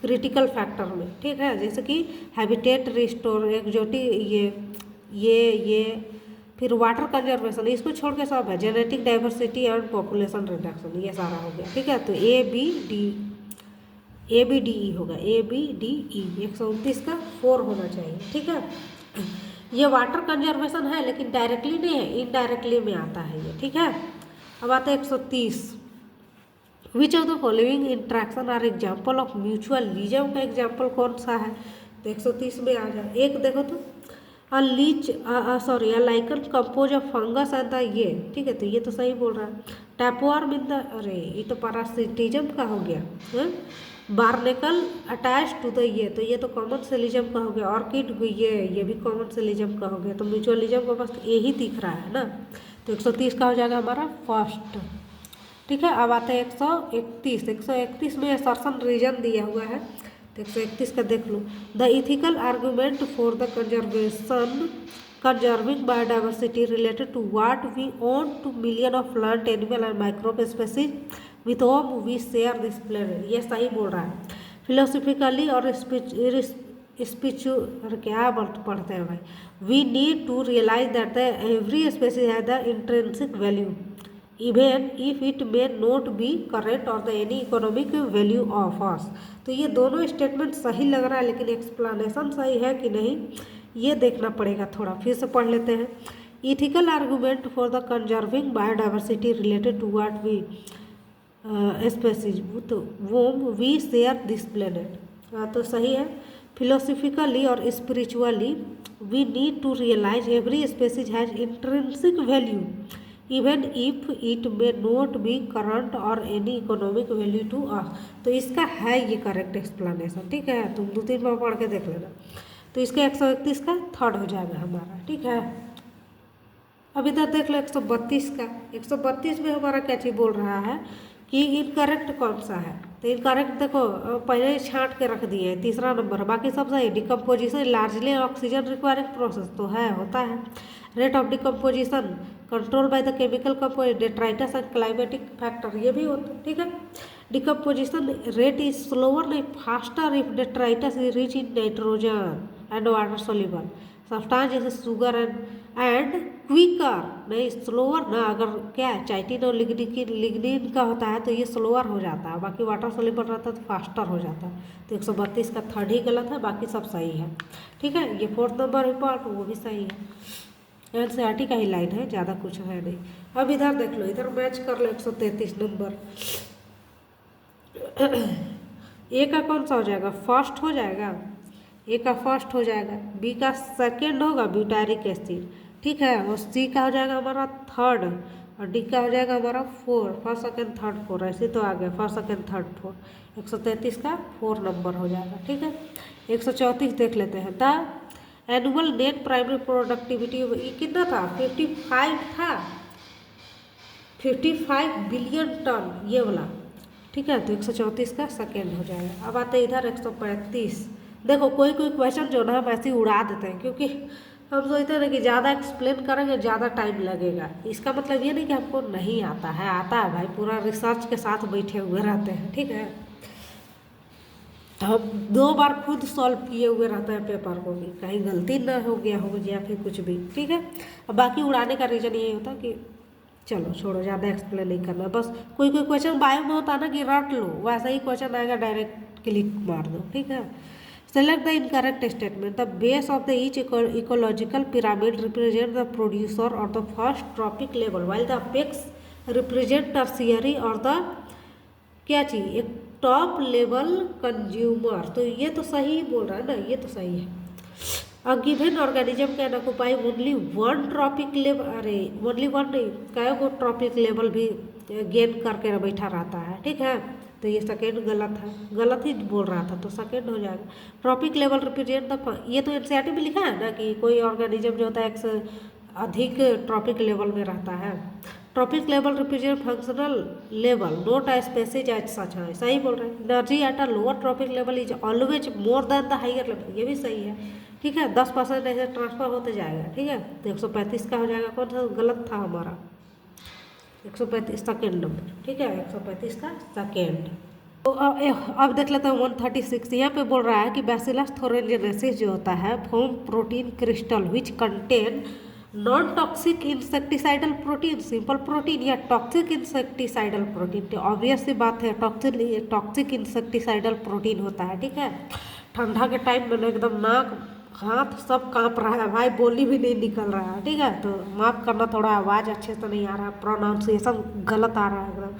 क्रिटिकल फैक्टर में, ठीक है। जैसे कि हैबिटेट रिस्टोर, एक्जोटिक, ये फिर वाटर कंजर्वेशन, इसको छोड़ के सब है, genetic diversity and population reduction, ये सारा हो गया, ठीक है। तो A B D E होगा, A B D E। 129 का 4 होना चाहिए, ठीक है। ये वाटर कंजर्वेशन है लेकिन डायरेक्टली नहीं है, इनडायरेक्टली में आता है ये, ठीक है। अब आता है 130, which of the following interaction are example of mutualism का एग्जाम्पल कौन सा है, तो 130 में आ जाए। एक देखो तो lichen compose of fungus and the ये, ठीक है, तो ये तो सही बोल रहा है। टैपवार्म इन द, अरे ये तो पैरासिटिज्म का हो गया है। बार्नेकल अटैच टू द ये तो कॉमन सिलिज्म का हो गया। ऑर्किड ये भी कॉमन सिलिज्म का हो गया। तो म्यूचुअलिज्म का बस यही दिख रहा है ना, तो 130 का हो जाएगा हमारा फर्स्ट, ठीक है। अब आते हैं 131 में असर्शन रीजन दिया हुआ है, तो 131 का देख लो। The ethical argument for the conserving biodiversity related to what we owe to million of plant animal and microbe species with whom we share this planet, ये सही बोल रहा है। फिलोसफिकली और स्पिरिचुअल क्या पढ़ते हैं भाई, we need to realise that the every species has the intrinsic value even if it may not be correct और the any economic value of us. तो ये दोनों स्टेटमेंट सही लग रहा है, लेकिन एक्सप्लेनेशन सही है कि नहीं ये देखना पड़ेगा। थोड़ा फिर से पढ़ लेते हैं। Ethical argument for the conserving biodiversity related to what we species to whom we share this planet. तो सही है। फिलोसफिकली और spiritually we need to realise every species has intrinsic value even if it may not be current और any economic value to us. तो इसका है ये correct explanation, ठीक है। तुम 2-3 बार पढ़ के देख लेना। तो इसका 131 का थर्ड हो जाएगा हमारा, ठीक है। अब इधर देख लो 132 का। 132 में हमारा क्या चीज़ बोल रहा है कि इनकरेक्ट कौन सा है। तो इनकरेक्ट देखो पहले ही छांट के रख दिए है, तीसरा नंबर, बाकी सब सही। Decomposition largely oxygen requiring process तो है, होता है। Rate of decomposition control by the chemical composite detritus and climatic factor, ये भी होता है, ठीक है। डिकम्पोजिशन रेट इज स्लोअर नहीं faster if detritus is rich in nitrogen and water soluble substance जैसे शुगर एंड क्विकर नहीं स्लोअर ना। अगर क्या है चाइटिन और लिग्निन का होता है तो ये स्लोअर हो जाता है, बाकी वाटर सोल्यूबल रहता है तो फास्टर हो जाता है। तो 132 का थर्ड ही गलत है, बाकी सब सही है, ठीक है। ये 4th नंबर पार्ट वो भी सही है। एनसीईआरटी का ही लाइन है, ज़्यादा कुछ है नहीं। अब इधर देख लो, इधर मैच कर लो 133 नंबर। ए का कौन सा हो जाएगा, फर्स्ट हो जाएगा। ए का फर्स्ट हो जाएगा, बी का सेकेंड होगा ब्यूटारिक एसिड, ठीक है। और सी का हो जाएगा हमारा थर्ड और डी का हो जाएगा हमारा 4, फर्स्ट सेकेंड थर्ड 4, ऐसे तो आ गया फर्स्ट सेकेंड थर्ड 4। 133 का 4 नंबर हो जाएगा, ठीक है। 134 देख लेते हैं। The annual net primary productivity ये कितना था, 55 था, 55 बिलियन टन ये वाला, ठीक है। तो 134 का सेकेंड हो जाएगा। अब आते हैं इधर 135। देखो कोई क्वेश्चन जो ना हम ऐसे ही उड़ा देते हैं, क्योंकि हम सोचते हैं ना कि ज़्यादा एक्सप्लेन करेंगे ज़्यादा टाइम लगेगा। इसका मतलब ये नहीं कि हमको नहीं आता है, आता है भाई, पूरा रिसर्च के साथ बैठे हुए रहते हैं, ठीक है। हम 2 बार खुद सॉल्व किए हुए रहते हैं पेपर को भी, कहीं गलती ना हो गया हो या फिर कुछ भी, ठीक है। अब बाकी उड़ाने का रीज़न यही होता कि चलो छोड़ो, ज़्यादा एक्सप्लेन नहीं करना। बस कोई क्वेश्चन बायो में होता है ना कि रट लो, वैसा ही क्वेश्चन आएगा, डायरेक्ट क्लिक मार दो, ठीक है। Select the incorrect statement. The base of the each ecological pyramid represent the producer और the first trophic level while the apex represent tertiary और द क्या चाहिए एक टॉप लेवल कंज्यूमर। तो ये तो सही बोल रहा है ना, ये तो सही है। A given organism can occupy only 1 trophic level, अरे ओनली 1 नहीं, कई को ट्रॉपिक लेवल भी गेन करके बैठा रहता है, ठीक है। तो ये सेकेंड गलत है, गलत ही बोल रहा था, तो सेकेंड हो जाएगा। ट्रॉपिक लेवल रिप्रेजेंट द, ये तो एनसीईआरटी में लिखा है ना कि कोई ऑर्गेनिज्म जो होता है 1 से अधिक ट्रॉपिक लेवल में रहता है। Trophic level represent functional level not a species as such है, सही बोल रहे हैं। Energy at a lower trophic level is always more than the higher level, ये भी सही है, ठीक है। 10% ऐसे ट्रांसफर होते जाएगा, ठीक है। तो 135 का हो जाएगा, कौन सा गलत था हमारा, 135 सेकेंड नंबर, ठीक है। 135 का सेकेंड। तो अब देख लेते हैं 136। यहाँ पे बोल रहा है कि बैसिलस थोरेंजेनेसिस जो होता है form protein crystal which contain non toxic insecticidal protein, simple protein या टॉक्सिक इंसेक्टिसाइडल प्रोटीन। तो ऑब्वियस सी बात है टॉक्सिक इंसेक्टिसाइडल प्रोटीन होता है, ठीक है। ठंडा के टाइम में एकदम नाक हाथ सब कांप रहा है भाई, बोली भी नहीं निकल रहा है, ठीक है। तो माफ़ करना, थोड़ा आवाज़ अच्छे से नहीं आ रहा, प्रोनाउंसिएशन गलत आ रहा है एकदम,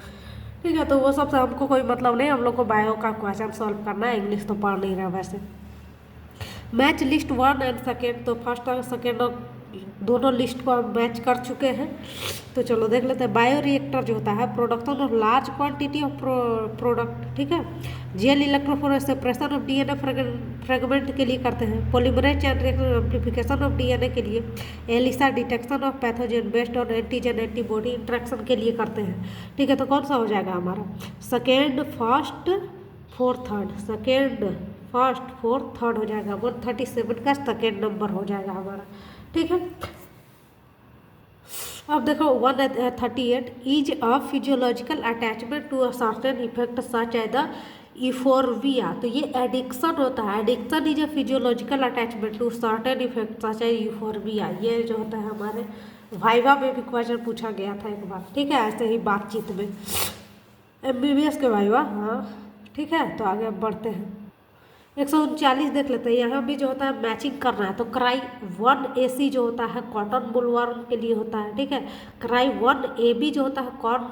ठीक है। तो वो सब से हमको कोई मतलब नहीं, हम लोग को बायो का क्वेश्चन सॉल्व करना है, इंग्लिश तो पढ़ नहीं रहा वैसे। मैच लिस्ट 1 एंड सेकेंड, तो फर्स्ट और सेकेंड दोनों लिस्ट को हम मैच कर चुके हैं। तो चलो देख लेते हैं। बायो रिएक्टर जो होता है production of large quantity of product, ठीक है। Gel electrophoresis separation of DNA fragment के लिए करते हैं। Polymerase chain reaction amplification of DNA के लिए। ELISA detection of pathogen based on antigen antibody interaction के लिए करते हैं, ठीक है। तो कौन सा हो जाएगा हमारा, second first fourth third, second first fourth third हो जाएगा। 137 का सेकेंड नंबर हो जाएगा हमारा, ठीक है। अब देखो 138 is a physiological attachment to a certain effect such as the euphorbia, तो ये एडिक्शन होता है। Addiction is a physiological attachment to certain effect such as euphorbia. ये जो होता है हमारे वाइवा में भी क्वेश्चन पूछा गया था एक बार, ठीक है, ऐसे ही बातचीत में, MBBS के वाइवा। हाँ ठीक है, तो आगे अब बढ़ते हैं। 139 देख लेते हैं। यहाँ भी जो होता है मैचिंग करना है, तो क्राई 1AC जो होता है कॉटन बुलवर्म के लिए होता है, ठीक है। क्राई 1AB जो होता है कॉर्न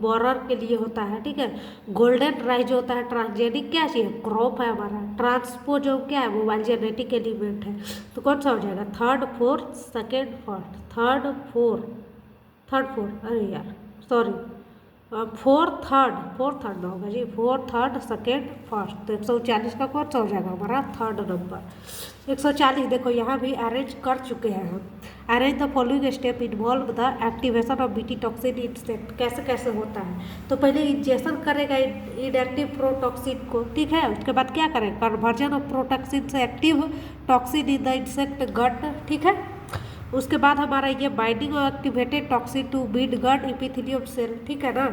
बोरर के लिए होता है, ठीक है। गोल्डन राई जो होता है ट्रांसजेनिक क्या चाहिए, क्रॉप है हमारा। ट्रांसपो जो क्या है, मोबाइल जेनेटिक एलिमेंट है। तो कौन सा हो जाएगा, third fourth second first, third fourth, अरे यार सॉरी, फोर्थ थर्ड ना होगा जी, फोर्थ थर्ड सेकेंड फर्स्ट। तो 139 का कौन सा हो जाएगा हमारा, थर्ड नंबर। 140 देखो, यहाँ भी अरेंज कर चुके हैं हम। Arrange the following step involve the activation of BT toxin insect. कैसे कैसे होता है, तो पहले इंजेक्शन करेगा इनएक्टिव प्रोटॉक्सिन को, ठीक है। उसके बाद क्या करेगा, कन्वर्जन ऑफ प्रोटॉक्सिन से active toxin in the insect gut, ठीक है। उसके बाद हमारा ये बाइंडिंग और activated toxin to beat gut epithelium cell, ठीक है ना।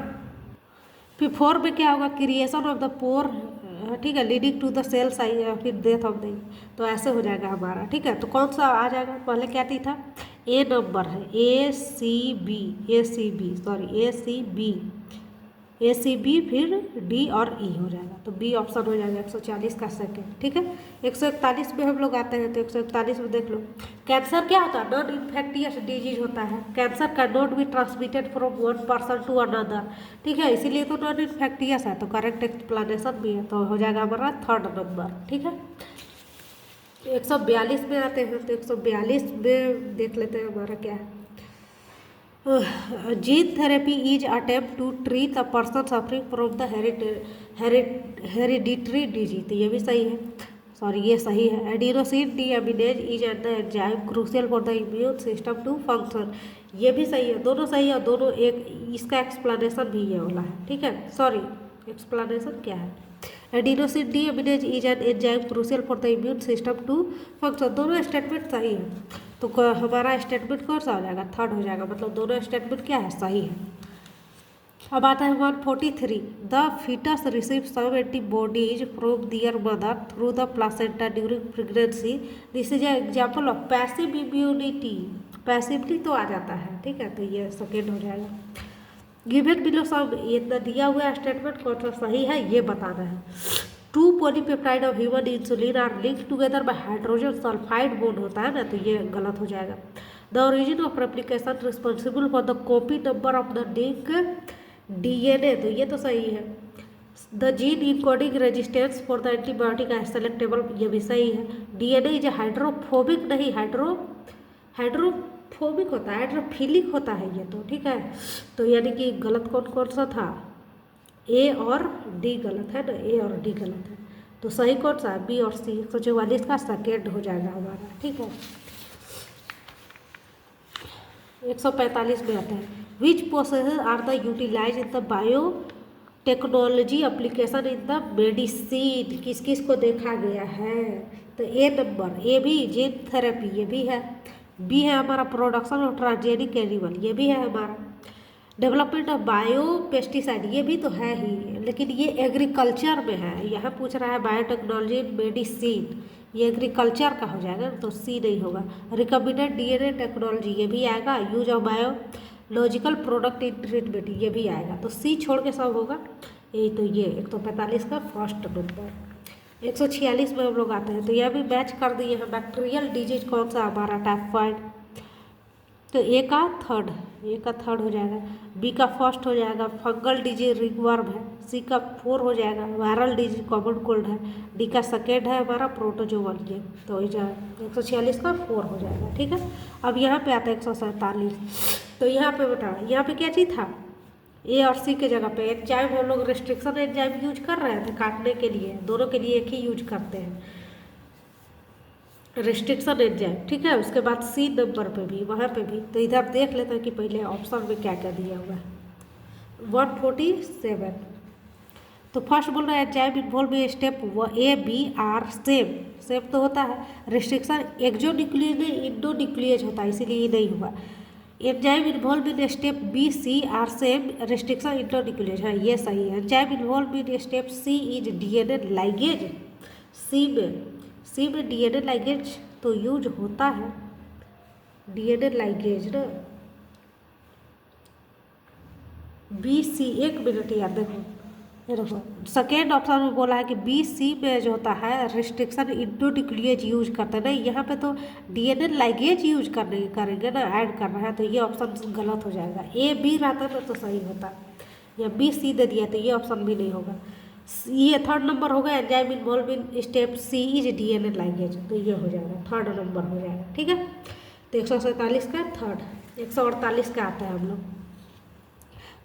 फिर 4 में क्या होगा, क्रिएशन ऑफ द पोर, ठीक है, leading to the cell size, फिर डेथ ऑफ द, तो ऐसे हो जाएगा हमारा, ठीक है। तो कौन सा आ जाएगा, पहले क्या था, ए नंबर है, ACB, फिर D और E हो जाएगा, तो B ऑप्शन हो जाएगा 140 का सेकेंड, ठीक है। 141 में हम लोग आते हैं, तो 141 में देख लो, कैंसर क्या होता है, नॉन इन्फेक्टियस डिजीज होता है। Cancer can not be transmitted from one person to another, ठीक है, इसीलिए तो नॉन इन्फेक्टियस है, तो करेक्ट एक्सप्लेनेशन भी है, तो हो जाएगा हमारा थर्ड नंबर, ठीक है। 142 में आते हैं, तो 142 में देख लेते हैं हमारा क्या है। Gene therapy is attempt to treat a person suffering from the hereditary disease, तो ये भी सही है, सॉरी ये सही है। Adenosine deaminase is an enzyme crucial for the immune system to function, ये भी सही है, दोनों सही है, दोनों एक, इसका एक्सप्लेनेशन भी ये वाला है, ठीक है। सॉरी एक्सप्लेनेशन क्या है, adenosine deaminase is an enzyme crucial for the immune system to function, दोनों स्टेटमेंट सही है। तो हमारा स्टेटमेंट कौन सा हो जाएगा, थर्ड हो जाएगा, मतलब दोनों स्टेटमेंट क्या है, सही है। अब आता है 143, the foetus receive some antibodies from their mother through the placenta during pregnancy, this is example of passive immunity, passively तो आ जाता है, ठीक है, तो ये सेकेंड हो जाएगा। गिवन बिलो सब, ये दिया हुआ स्टेटमेंट कौन सा सही है ये बताना है। 2 polypeptide of human insulin are linked together by hydrogen sulphide bond होता है ना, तो ये गलत हो जाएगा। The origin of replication responsible for the copy number of the link DNA, तो ये तो सही है। The gene encoding resistance for the antibiotic है सेलेक्टेबल, ये भी सही है। DNA इज हाइड्रोफोबिक नहीं, हाइड्रोफोबिक होता है, हाइड्रोफिलिक होता है ये तो, ठीक है। तो यानी कि गलत कौन कौन सा था, A और D गलत है ना, A और D गलत है, तो सही कौन सा है, B और C। 144 का सेकेंड हो जाएगा हमारा, ठीक है। 145 में आता है, which process are the utilize in the bio technology application in the medicine, किस किस को देखा गया है, तो A नंबर, A भी जीन थेरेपी, ये भी है। B है हमारा प्रोडक्शन ऑफ ट्रांसजेनिक एनिमल, ये भी है हमारा। डेवलपमेंट ऑफ बायो पेस्टिसाइड, ये भी तो है ही, लेकिन ये एग्रीकल्चर में है, यहाँ पूछ रहा है बायोटेक्नोलॉजी मेडिसिन, ये एग्रीकल्चर का हो जाएगा, तो C नहीं होगा। रिकम्बिनेंट DNA टेक्नोलॉजी, ये भी आएगा। Use of biological product in treatment, ये भी आएगा, तो C छोड़ के सब होगा, यही तो ये 145 का फर्स्ट नंबर। 146 में हम लोग आते हैं, तो यह भी मैच कर दिए हैं। बैक्टीरियल डिजीज कौन सा हमारा, टाइफाइड, तो A का थर्ड हो जाएगा। B का फर्स्ट हो जाएगा, फंगल डिजीज रिंगवर्म है। C का 4 हो जाएगा, वायरल डिजीज कॉमन कोल्ड है। D का सेकेंड है हमारा प्रोटोजोअल, ये तो 146 का 4 हो जाएगा, ठीक है। अब यहाँ पे आता है 147, तो यहाँ पे बता, यहाँ पे क्या चीज़ था, A और C के जगह पे एंजाइम, हम लोग रेस्ट्रिक्शन एंजाइम यूज कर रहे थे काटने के लिए, दोनों के लिए एक ही यूज करते हैं, रेस्ट्रिक्शन एंजाइम, ठीक है। उसके बाद C नंबर पे भी, वहाँ पे भी, तो इधर देख लेते हैं कि पहले ऑप्शन में क्या क्या दिया हुआ है। 147, तो फर्स्ट बोल रहा है एंजाइम इन्वॉल्व में step A B R same तो होता है। रेस्ट्रिक्शन एक्सोन्यूक्लियेज नहीं इंडोन्यूक्लियेज होता है, इसीलिए ये नहीं हुआ। Enzyme involve in step B C are same restriction endonuclease है, ये सही है। Enzyme involve in step C is DNA ligase. C में डीएनए लाइगेज तो यूज होता है, डीएनए लाइगेज ना। बी सी, एक मिनट यार, देखो ये देखो सेकेंड ऑप्शन में बोला है कि बी सी में जो होता है रिस्ट्रिक्शन इंटरन्यूक्लियस यूज करते हैं, नहीं यहाँ पे तो डीएनए लाइगेज यूज करेंगे ना, ऐड करना है, तो ये ऑप्शन गलत हो जाएगा। ए बी रहता ना तो सही होता, या बी सी दे दिया तो ये ऑप्शन भी नहीं होगा। ये थर्ड नंबर होगा, enzyme involve in step C is DNA ligase, तो ये हो जाएगा, थर्ड नंबर हो जाएगा, ठीक है। तो 147 का थर्ड। 148 का आता है हम लोग,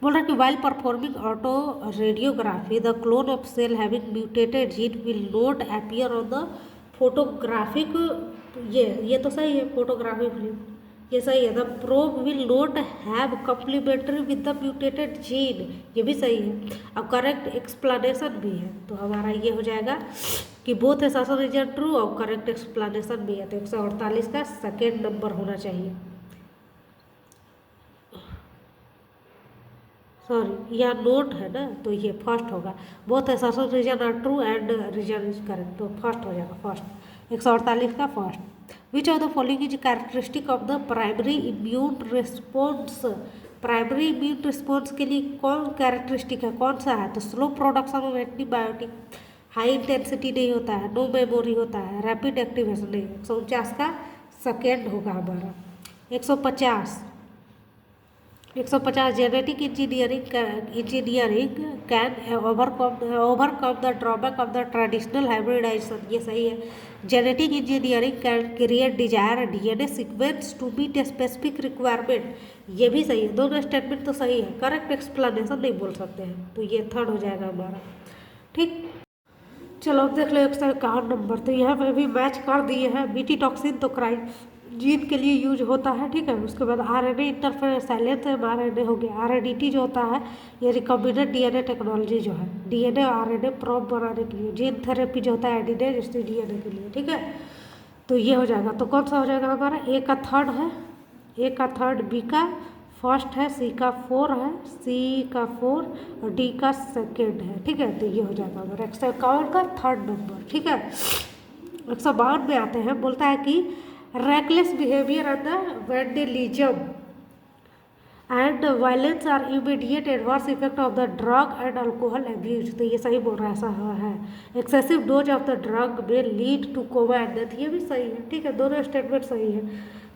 बोल रहा है कि while performing auto radiography the clone of cell having mutated gene will not appear on the photographic, ये तो सही है, फोटोग्राफिक फिल्म ये सही है। The probe will not have complementary with the mutated gene, ये भी सही है। अब करेक्ट एक्सप्लेनेशन भी है, तो हमारा ये हो जाएगा कि बोथ असर्शन इज ट्रू और करेक्ट एक्सप्लेनेशन भी है, तो 148 का सेकेंड नंबर होना चाहिए। सॉरी यहाँ नोट है ना, तो ये फर्स्ट होगा। Both assertion reason are true and reason is correct, तो फर्स्ट हो जाएगा, फर्स्ट। 148 का first. Which of the following is characteristic of the primary immune response. Primary immune response के लिए कौन कैरेक्टरिस्टिक है, कौन सा है, तो slow production of antibiotic, high intensity नहीं होता है, नो मेमोरी होता है, रैपिड एक्टिवेशन नहीं। 149 का सेकेंड होगा हमारा। 150 genetic engineering can overcome the drawback of the traditional hybridisation, ये सही है। Genetic engineering can create desire DNA sequence to meet specific requirement, ये भी सही है। दोनों स्टेटमेंट तो सही है, करेक्ट एक्सप्लेनेशन नहीं बोल सकते हैं, तो ये थर्ड हो जाएगा हमारा, ठीक। चलो अब देख लो 151 नंबर, तो यहाँ पे भी मैच कर दिए हैं। बीटी टॉक्सिन तो क्राइम जीन के लिए यूज होता है, ठीक है। उसके बाद आरएनए इंटरफेरेंस साइलेंस एमआरएनए हो गया। आरएनडीटी जो होता है ये रिकॉम्बिनेंट डीएनए टेक्नोलॉजी जो है, डीएनए और आरएनए प्रॉप बनाने के लिए। जीन थेरेपी जो होता है एडिनेज डीएनए के लिए, ठीक है। तो ये हो जाएगा, तो कौन सा हो जाएगा हमारा, ए का थर्ड है, ए का थर्ड, बी का फर्स्ट है, सी का 4 है, सी का 4 और डी का सेकेंड है, ठीक है। तो ये हो जाएगा हमारा 151 का थर्ड नंबर, ठीक है। 152 में आते हैं, बोलता है कि reckless behavior and the vandalism and violence are immediate adverse effect of the drug and alcohol abuse, तो ये सही बोल रहा है, ऐसा है। excessive dose of the drug may lead to coma and death, ये भी सही है, ठीक है। दोनों स्टेटमेंट सही है,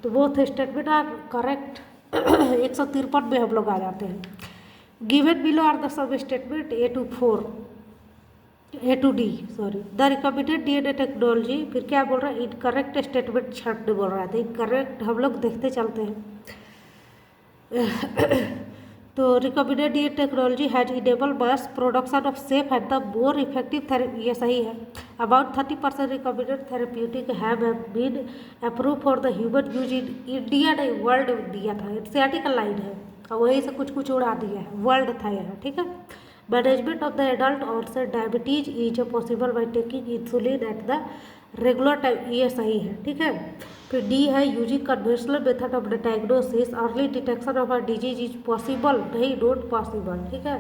तो both स्टेटमेंट आर करेक्ट। 153 में हम लोग आ जाते हैं। given below are the सब statement A to D, sorry. The recombinant DNA technology, फिर क्या बोल रहा है, इनकरेक्ट स्टेटमेंट छाटने बोल रहा है, तो इनकरेक्ट हम लोग देखते चलते हैं। तो recombinant DNA technology has enable mass production of safe and the more effective therapy, ये सही है। About 30% recombinant therapeutic have been approve for the human use in India, नहीं वर्ल्ड दिया था, एनसीईआरटी का लाइन है और वहीं से कुछ उड़ा दिया है, वर्ल्ड था यहाँ, ठीक है। Management of the adult onset diabetes is possible by taking insulin at the regular time, ये सही है, ठीक है। फिर डी है, using conventional method of diagnosis early detection of a disease is possible, नहीं नॉट पॉसिबल, ठीक है।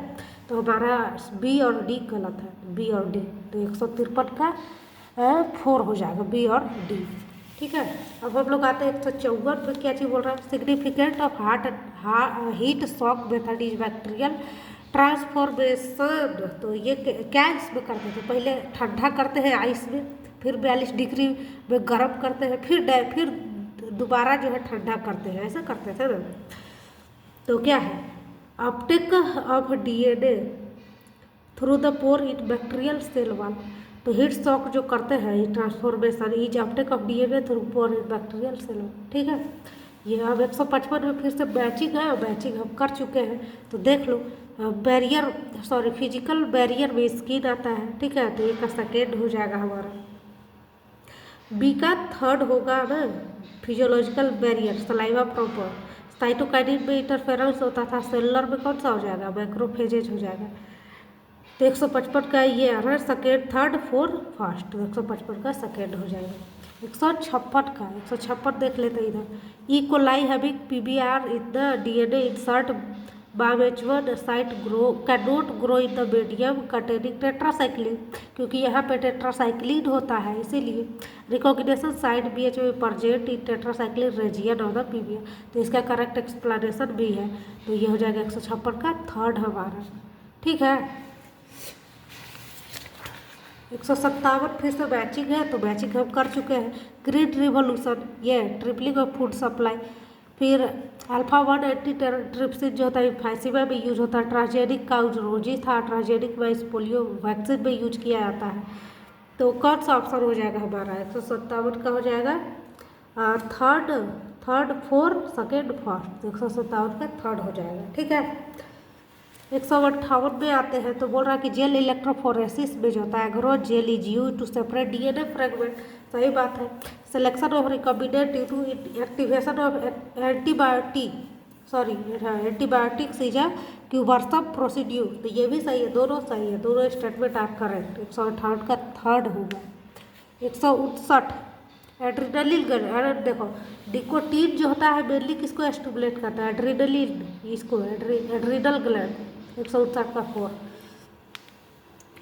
तो हमारा बी और डी गलत है, बी और डी, तो 153 का 4 हो जाएगा, बी और डी, ठीक है। अब हम लोग आते हैं 154 पे, क्या चीज़ बोल रहा है, significant of heat shock method is bacterial transformation, तो ये क्या इसमें करते थे, पहले ठंडा करते हैं आइस में, फिर 42 डिग्री में गर्म करते हैं, फिर दोबारा जो है ठंडा करते हैं, ऐसा करते थे ना। तो क्या है, uptake of DNA through the pore in bacterial cell wall, तो हीट शॉक जो करते हैं transformation is uptake of DNA through pore in bacterial cell wall, ठीक है। ये अब 155 में फिर से मैचिंग है, मैचिंग हम कर चुके हैं, तो देख लो। बैरियर सॉरी फिजिकल बैरियर में स्किन आता है, ठीक है, तो ये का सेकेंड हो जाएगा हमारा। बी का थर्ड होगा ना, physiological barrier saliva proper. Cytokinin में इंटरफेरेंस होता था, सेलुलर में कौन सा हो जाएगा, मैक्रोफेजेज हो जाएगा। तो 155 का ये आ रहा है सेकेंड, थर्ड, फोर्थ, फर्स्ट, तो 155 का सेकेंड हो जाएगा। 156 का 156 देख लेते हैं इधर। E coli having PBR in the DNA insert BamHI site can not grow in the medium containing tetracycline, क्योंकि यहाँ पे टेट्रासाइक्लिन होता है इसीलिए। रिकॉग्निशन साइट BH में present in tetracycline region of the PBR, तो इसका करेक्ट एक्सप्लेनेशन भी है। तो ये हो जाएगा 156 का थर्ड हमारा। ठीक है, 157 फिर से मैचिंग है, तो मैचिंग हम कर चुके हैं। ग्रीन रिवॉल्यूशन ये ट्रिपलिंग ऑफ फूड सप्लाई। फिर अल्फा-1 एंटी ट्रिप्सिन जो होता है फैसिमा में यूज होता है। ट्रांसजेनिक काउजरोजी था, ट्रांसजेनिक वाइस पोलियो वैक्सीन में यूज किया जाता है। तो कौन सा ऑप्शन हो जाएगा हमारा? 157 का हो जाएगा थर्ड फोर्थ सेकेंड फर्स्ट, तो 157 का थर्ड हो जाएगा। ठीक है, 158 में आते हैं तो बोल रहा है कि जेल इलेक्ट्रोफोरेसिस में जो होता है growth gel is use to separate DNA fragment. सही बात है। Selection of recombinant due to activation of antibiotics is a cumbersome procedure, तो ये भी सही है, दोनों सही है, दोनों स्टेटमेंट आर करेक्ट। 158 का थर्ड होगा। 159 एड्रीनलिन ग्लैंड, देखो डिकोटीन जो होता है मेनली किसको स्टिमुलेट करता है? एड्रीनलिन, इसको एड्रीनल ग्लैंड। 159 का 4।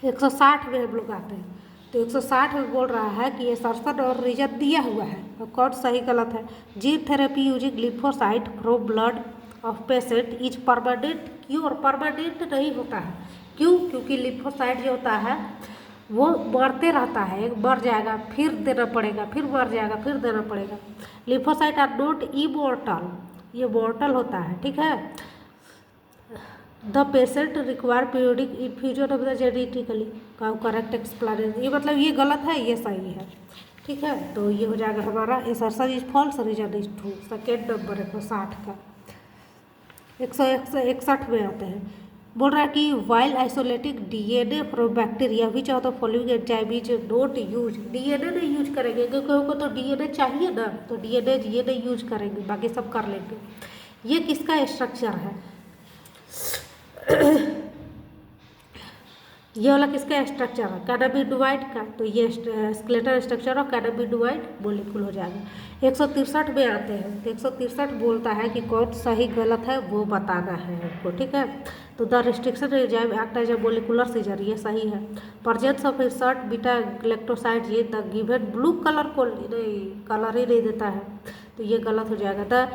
160 में हम लोग आते हैं, तो 160 में बोल रहा है कि ये सर्सन और रीजन दिया हुआ है, और कौन सही गलत है? Gene therapy using lymphocyte from blood of patient is permanent cure. Permanent नहीं होता है, क्यों? क्योंकि लिम्फोसाइट जो होता है वो मरते रहता है, एक मर जाएगा फिर देना पड़ेगा, फिर मर जाएगा फिर देना पड़ेगा। लिम्फोसाइट आर नॉट इमॉर्टल, ये मॉर्टल होता है। ठीक है, the patient require periodic infusion of the genetically का करेक्ट एक्सप्लेनेशन, ये मतलब ये गलत है, ये सही है। ठीक है, तो ये हो जाएगा हमारा assertion is false, reason is true. Second number 160 का। 161 में आते हैं, बोल रहा है कि while isolating DNA from bacteria which of the following enzyme is not use. DNA नहीं यूज करेंगे क्योंकि उनको तो DNA चाहिए ना, तो DNA ये नहीं यूज करेंगे, बाकी सब कर लेंगे। ये किसका स्ट्रक्चर है? ये वाला किसका स्ट्रक्चर है? कैनाबिडोइड का, तो ये स्केलेटल स्ट्रक्चर ऑफ कैनाबिडोइड मॉलिक्यूल हो जाएगा। 163 में आते हैं, तो 163 बोलता है कि कौन सही गलत है वो बताना है हमको। ठीक है, तो the restriction enzyme act as a molecular scissor, ये सही है। Presence of insert beta galactoside ये द गिवन ब्लू कलर को नहीं, कलर ही नहीं देता है, तो ये गलत हो जाएगा। द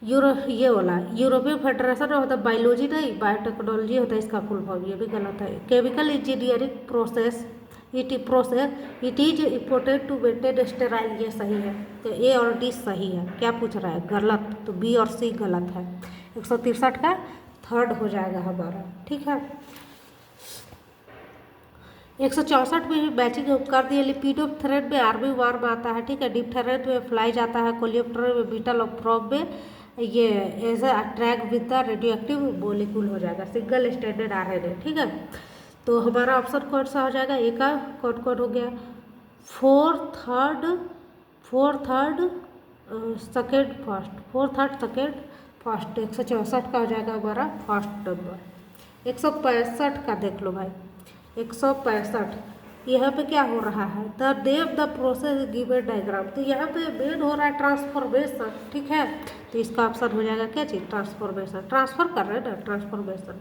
ये वाला European federation of the biology नहीं, बायोटेक्नोलॉजी होता है इसका फुल फॉर्म, ये भी गलत है। Chemical engineering process it is important to maintain sterile, ये सही है। तो A और D सही है। क्या पूछ रहा है? गलत, तो B और C गलत है। 163 का थर्ड हो जाएगा हमारा। ठीक है, 164 में भी मैचिंग कर दिए। लिपिडोप्टेरन में आर्मी वार में आता है। ठीक है, डिप्टेरन में फ्लाई जाता है। कोलियोप्टेरन में बीटल ऑफ फ्रॉग में ये as attract with the radioactive molecule हो जाएगा, सिंगल स्टैंडर्ड RNA। ठीक है, तो हमारा ऑप्शन कौन सा हो जाएगा? ए का कौन कौन हो गया? Fourth third second first. 164 का हो जाएगा हमारा फर्स्ट नंबर। 165 का देख लो भाई। 165 यहाँ पे क्या हो रहा है? The name the process given diagram, तो यहाँ पे मेन हो रहा है ट्रांसफॉर्मेशन। ठीक है, तो इसका ऑप्शन हो जाएगा क्या चीज़? ट्रांसफॉर्मेशन, ट्रांसफर कर रहे हैं ना, ट्रांसफॉर्मेशन।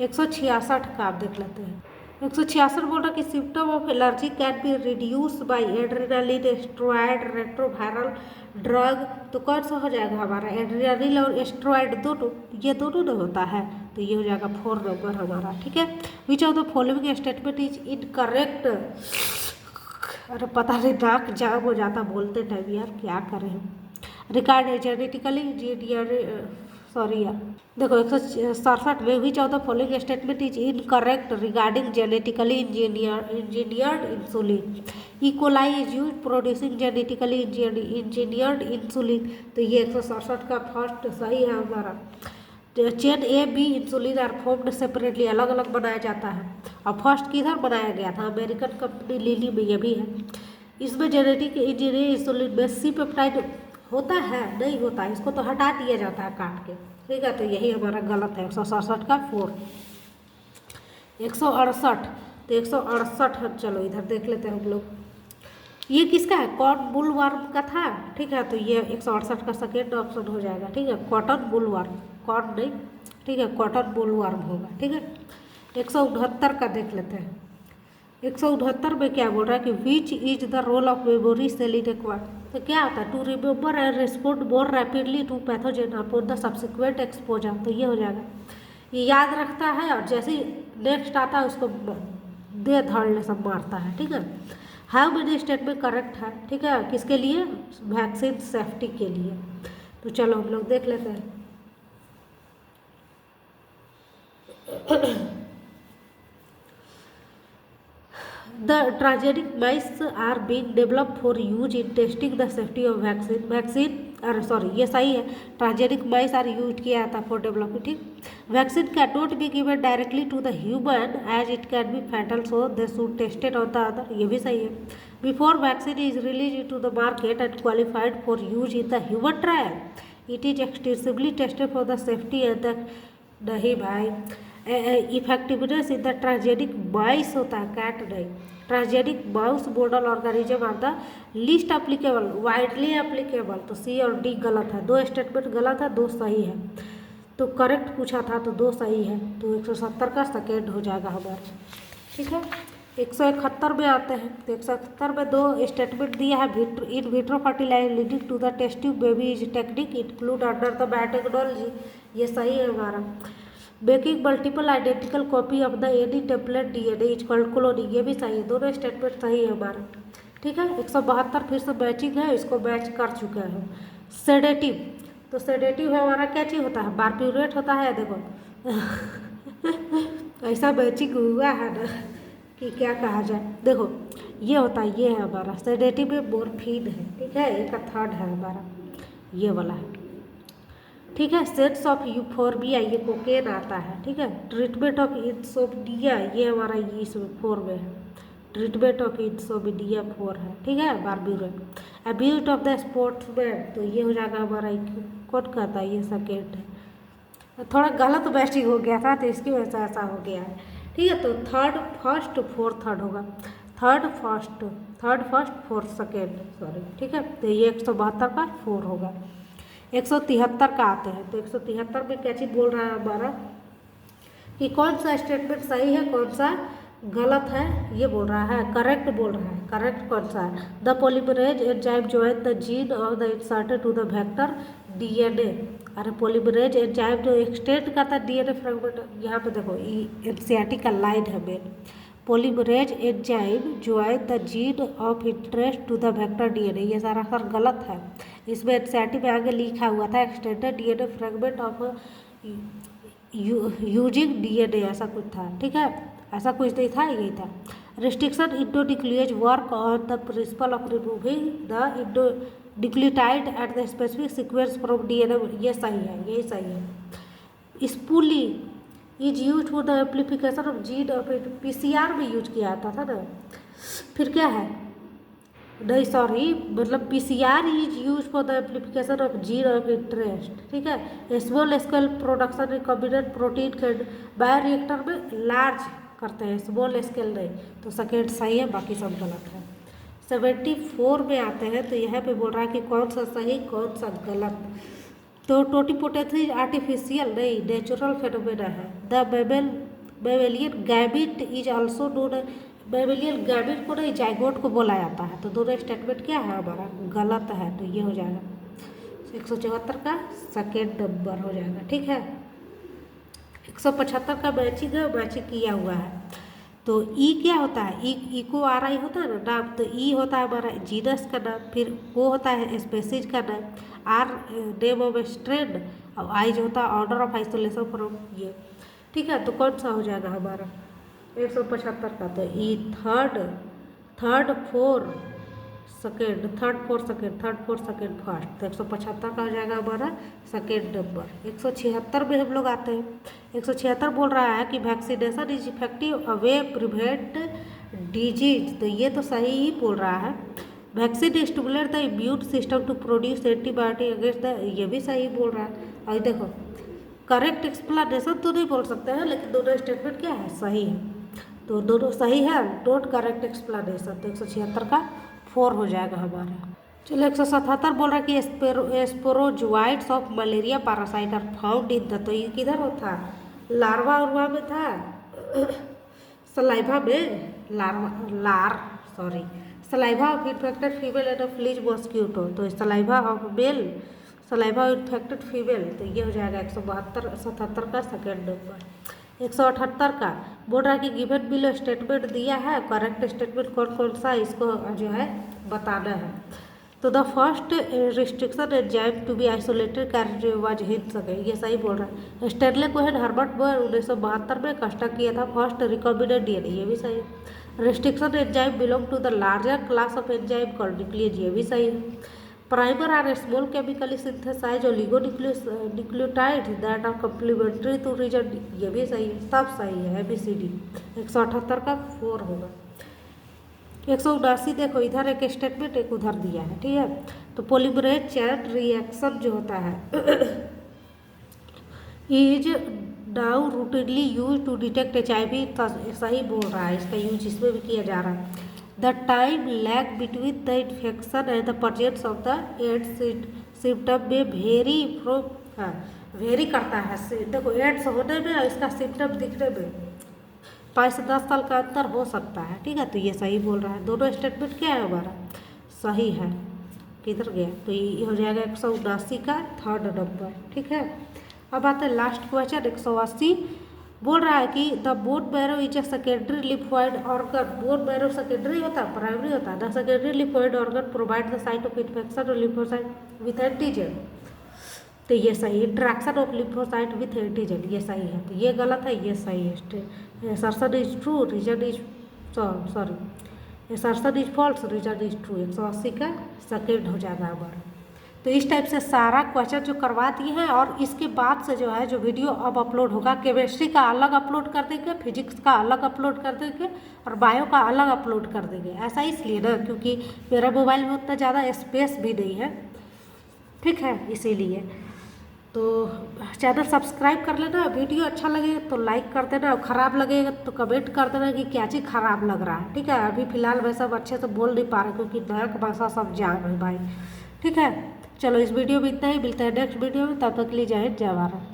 166 का आप देख लेते हैं। 166 बोल रहा कि symptom of allergy can be reduce by adrenaline steroid retroviral drug, तो कौन सा हो जाएगा हमारा? एड्रेनालिन और स्टेरॉयड दोनों, ये दोनों नहीं होता है, तो ये हो जाएगा 4 नंबर हमारा। ठीक है, विच of the following statement is incorrect. अरे पता नहीं, नाक जाम हो जाता बोलते टाइम यार, क्या करें हम। रिकॉर्ड जेनेटिकली इंजीनियर, सॉरी यार, देखो 167 में which of the following statement is incorrect regarding genetically engineered insulin. E coli is use producing genetically engineered insulin, तो ये 167 का फर्स्ट सही है हमारा। Chain A B insulin are formed separately, अलग अलग बनाया जाता है, और फर्स्ट किधर बनाया गया था? अमेरिकन कंपनी लिली में, ये भी है। इसमें जेनेटिक इंजीनियर इंसुलिन में C पेप्टाइड होता है? नहीं होता, इसको तो हटा दिया जाता है काट के। ठीक है, तो यही हमारा गलत है। 167 का 4। 168, तो 168 चलो इधर देख लेते हैं हम लोग। ये किसका है, कॉटन बुल वर्म का था, ठीक है। तो ये 168 का सेकेंड ऑप्शन हो जाएगा, ठीक है। कॉटन बुल वर्म, कॉटन नहीं, ठीक है, कॉटन बुल वर्म होगा, ठीक है। 169 का देख लेते हैं। 169 में क्या बोल रहा है कि which is the role of memory cell in acquire. तो क्या होता है, to remember and respond more rapidly to pathogen upon the subsequent exposure. तो ये हो जाएगा, ये याद रखता है और जैसे ही नेक्स्ट आता है उसको दे धड़ल्ले सब मारता है, ठीक है। हैव मेनी स्टेटमेंट करेक्ट है, ठीक है, किसके लिए, वैक्सीन सेफ्टी के लिए। तो चलो हम लोग देख लेते हैं। The transgenic mice are being developed for use in testing the safety of vaccine ये सही है, ट्रांसजेनिक माइस आर यूज किया था फॉर डेवलपमेंट, ठीक। Vaccine can not be given directly to the human as it can be fatal, so they should tested on the other, ये भी सही है। Before vaccine is release in to the market and qualified for use in the human trial it is extensively tested for the safety and the, नहीं भाई, effectiveness in the transgenic mice होता है, cat नहीं। Transgenic mouse model organism are the least applicable, widely applicable. तो C और D गलत है, 2 statement गलत है, 2 सही है। तो करेक्ट पूछा था तो 2 सही है, तो 170 का सेकेंड हो जाएगा हमारा, ठीक है। 171 में आते हैं। तो 171 में 2 स्टेटमेंट दिया है, in vitro fertiliser leading to the testing baby is technique include under the biotechnology, ये सही है हमारा। Making multiple identical copy of the any template DNA is called cloning, ये भी सही है, दोनों स्टेटमेंट सही है हमारा, ठीक है। 172 फिर से मैचिंग है, इसको मैच कर चुके हैं। सेडेटिव, तो सेडेटिव हमारा क्या चीज़ होता है, बारब्यूरेट होता है, देखो ऐसा मैचिंग हुआ है ना कि क्या कहा जाए। देखो ये होता है, ये है हमारा सेडेटिव में मोरफिन है, ठीक है, एक थर्ड है हमारा, ये वाला है, ठीक है। सेंस ऑफ यूफोर्बिया, ये कोकेन आता है, ठीक है। ट्रीटमेंट ऑफ इंसोम्निया, ये हमारा ये 4 में है, ट्रीटमेंट ऑफ इंसोम्निया 4 है, ठीक है, बारब्यूरेट। अब्यूज ऑफ द स्पोर्ट्समैन, तो ये हो जाएगा हमारा, कौन कहता है, ये सेकेंड है। थोड़ा गलत मैचिंग हो गया था तो इसकी वजह से ऐसा हो गया है, ठीक है। तो थर्ड फर्स्ट फोर्थ थर्ड होगा, third first fourth second, sorry, ठीक है। तो ये 172 का 4 होगा। 173 का आते हैं। तो 173 में क्या चीज़ बोल रहा है हमारा कि कौन सा स्टेटमेंट सही है, कौन सा गलत है, ये बोल रहा है, करेक्ट बोल रहा है। करेक्ट कौन सा है, the polymerase enzyme join the gene of the inserted to the vector DNA. अरे पॉलीमरेज एंजाइम जो एक्सटेंड करता है डीएनए फ्रेगमेंट, यहाँ पे देखो एनसीईआरटी का लाइन है main, polymerase enzyme join the gene of interest to the vector DNA, ये सारा सर गलत है। इसमें एनसीईआरटी में आगे लिखा हुआ था extended DNA fragment of using DNA, ऐसा कुछ था, ठीक है, ऐसा कुछ नहीं था, यही था। Restriction endonuclease work on the principle of removing the endonucleotide at the specific sequence from DNA, ये सही है, यही सही है। Spooly is use for the amplification of gene of PCR में यूज किया जाता था ना, फिर क्या है, नहीं सॉरी, मतलब PCR is use for the amplification of gene of interest, ठीक है। Small scale production recombinant protein के बायोरिएक्टर में लार्ज करते हैं, स्मॉल स्केल नहीं, तो सेकेंड सही है, बाकी सब गलत है। 74 में आते हैं। तो यहाँ पे बोल रहा है कि कौन सा सही कौन सा गलत। तो टोटिपोटेंसी आर्टिफिशियल नहीं, नेचुरल फेनोमेना है। The mammalian gamete is also known, mammalian gamete को नहीं जाइगोट को बोला जाता है। तो दोनों स्टेटमेंट क्या है हमारा, गलत है, तो ये हो जाएगा 174 का सेकेंड नंबर हो जाएगा, ठीक है। 175 का मैचिंग है, मैचिंग किया हुआ है। तो ई क्या होता है, इको आर आई होता है ना नाम, तो ई होता है हमारा जीनस का नाम, फिर ओ होता है स्पेसीज का नाम, आर नेम ऑफ स्ट्रेन, और आई जो होता है ऑर्डर ऑफ आइसोलेशन फ्रॉम, ये ठीक है। तो कौन सा हो जाएगा हमारा 175 का, तो ई थर्ड फोर सेकेंड फर्स्ट, तो 175 का हो जाएगा हमारा सेकेंड नंबर। 176 में हम लोग आते हैं। 176 बोल रहा है कि vaccination is effective away prevent disease, तो ये तो सही ही बोल रहा है। Vaccine stimulate the immune system to produce antibiotic against the, ये भी सही बोल रहा है। और देखो करेक्ट एक्सप्लेनेशन तो नहीं बोल सकते हैं, लेकिन दोनों स्टेटमेंट क्या है, सही है, तो दोनों सही है, नॉट करेक्ट एक्सप्लेनेशन। तो 176 का 4 हो जाएगा हमारा। चलो 177 बोल रहा है कि sporozoites of malaria parasite are found in the, तो ये किधर होता, लार्वा उर्वा में था, सलाइवा में, saliva of infected female Anopheles mosquito, तो saliva of male, saliva infected female, तो ये हो जाएगा 177 का सेकेंड नंबर। 178 का बोल रहा है कि गिवन बिलो स्टेटमेंट दिया है, करेक्ट स्टेटमेंट कौन कौन सा इसको जो है बताना है। तो the first restriction enzyme to be isolated was हिंसके, ये सही बोल रहा है। स्टेनले कोहेन हर्बर्ट बोयर 1972 में कस्टम किया था फर्स्ट रिकॉम्बिनेंट डीएनए, ये भी सही है। Restriction enzyme belong to the larger class of enzyme called nucleus, ये भी सही है। Primer are small chemically synthesise oligonucleotide that are complementary to region, ये भी सही है, सब सही है ABCD। 178 का 4 होगा। 179 देखो, इधर एक स्टेटमेंट एक उधर दिया है, ठीक है। तो पॉलीमरेज चेन रिएक्शन जो होता है is now routinely use to detect HIV, सही बोल रहा है, इसका यूज इसमें भी किया जा रहा है। The time lag between the infection and the presence of the AIDS symptom में वेरी करता है। देखो एड्स होने में और इसका सिम्टम दिखने में 5 से 10 साल का अंतर हो सकता है, ठीक है। तो ये सही बोल रहा है, दोनों स्टेटमेंट क्या है हमारा सही है। किधर गया, तो ये हो जाएगा 179 का थर्ड नंबर, ठीक है। अब आते हैं लास्ट क्वेश्चन 180, बोल रहा है कि the bone marrow is a secondary lymphoid organ, bone marrow secondary होता है प्राइमरी होता है, the secondary lymphoid organ provide the site of infection और लिम्फोसाइट विथ एंटीजन, तो ये सही। Interaction of lymphocyte with antigen, ये सही है, तो ये गलत है, ये सही है। Assertion is true, reason is sorry, assertion is false, reason is true. 180 का सेकेंड हो जाएगा हमारा। तो इस टाइप से सारा क्वेश्चन जो करवा दिए हैं, और इसके बाद से जो है जो वीडियो अब अपलोड होगा, केमिस्ट्री का अलग अपलोड कर देंगे, फिजिक्स का अलग अपलोड कर देंगे और बायो का अलग अपलोड कर देंगे। ऐसा इसलिए ना क्योंकि मेरा मोबाइल में उतना ज़्यादा स्पेस भी नहीं है, ठीक है, इसीलिए। तो चैनल सब्सक्राइब कर लेना, वीडियो अच्छा लगे तो लाइक कर देना, ख़राब लगेगा तो कमेंट कर देना कि क्या चीज़ ख़राब लग रहा है, ठीक है। अभी फ़िलहाल मैं सब अच्छे से बोल नहीं पा रहा क्योंकि नया भाषा सब जान है भाई, ठीक है। चलो इस वीडियो में इतना ही, मिलता है नेक्स्ट वीडियो में, तब तक के लिए जय हिंद जय भारत।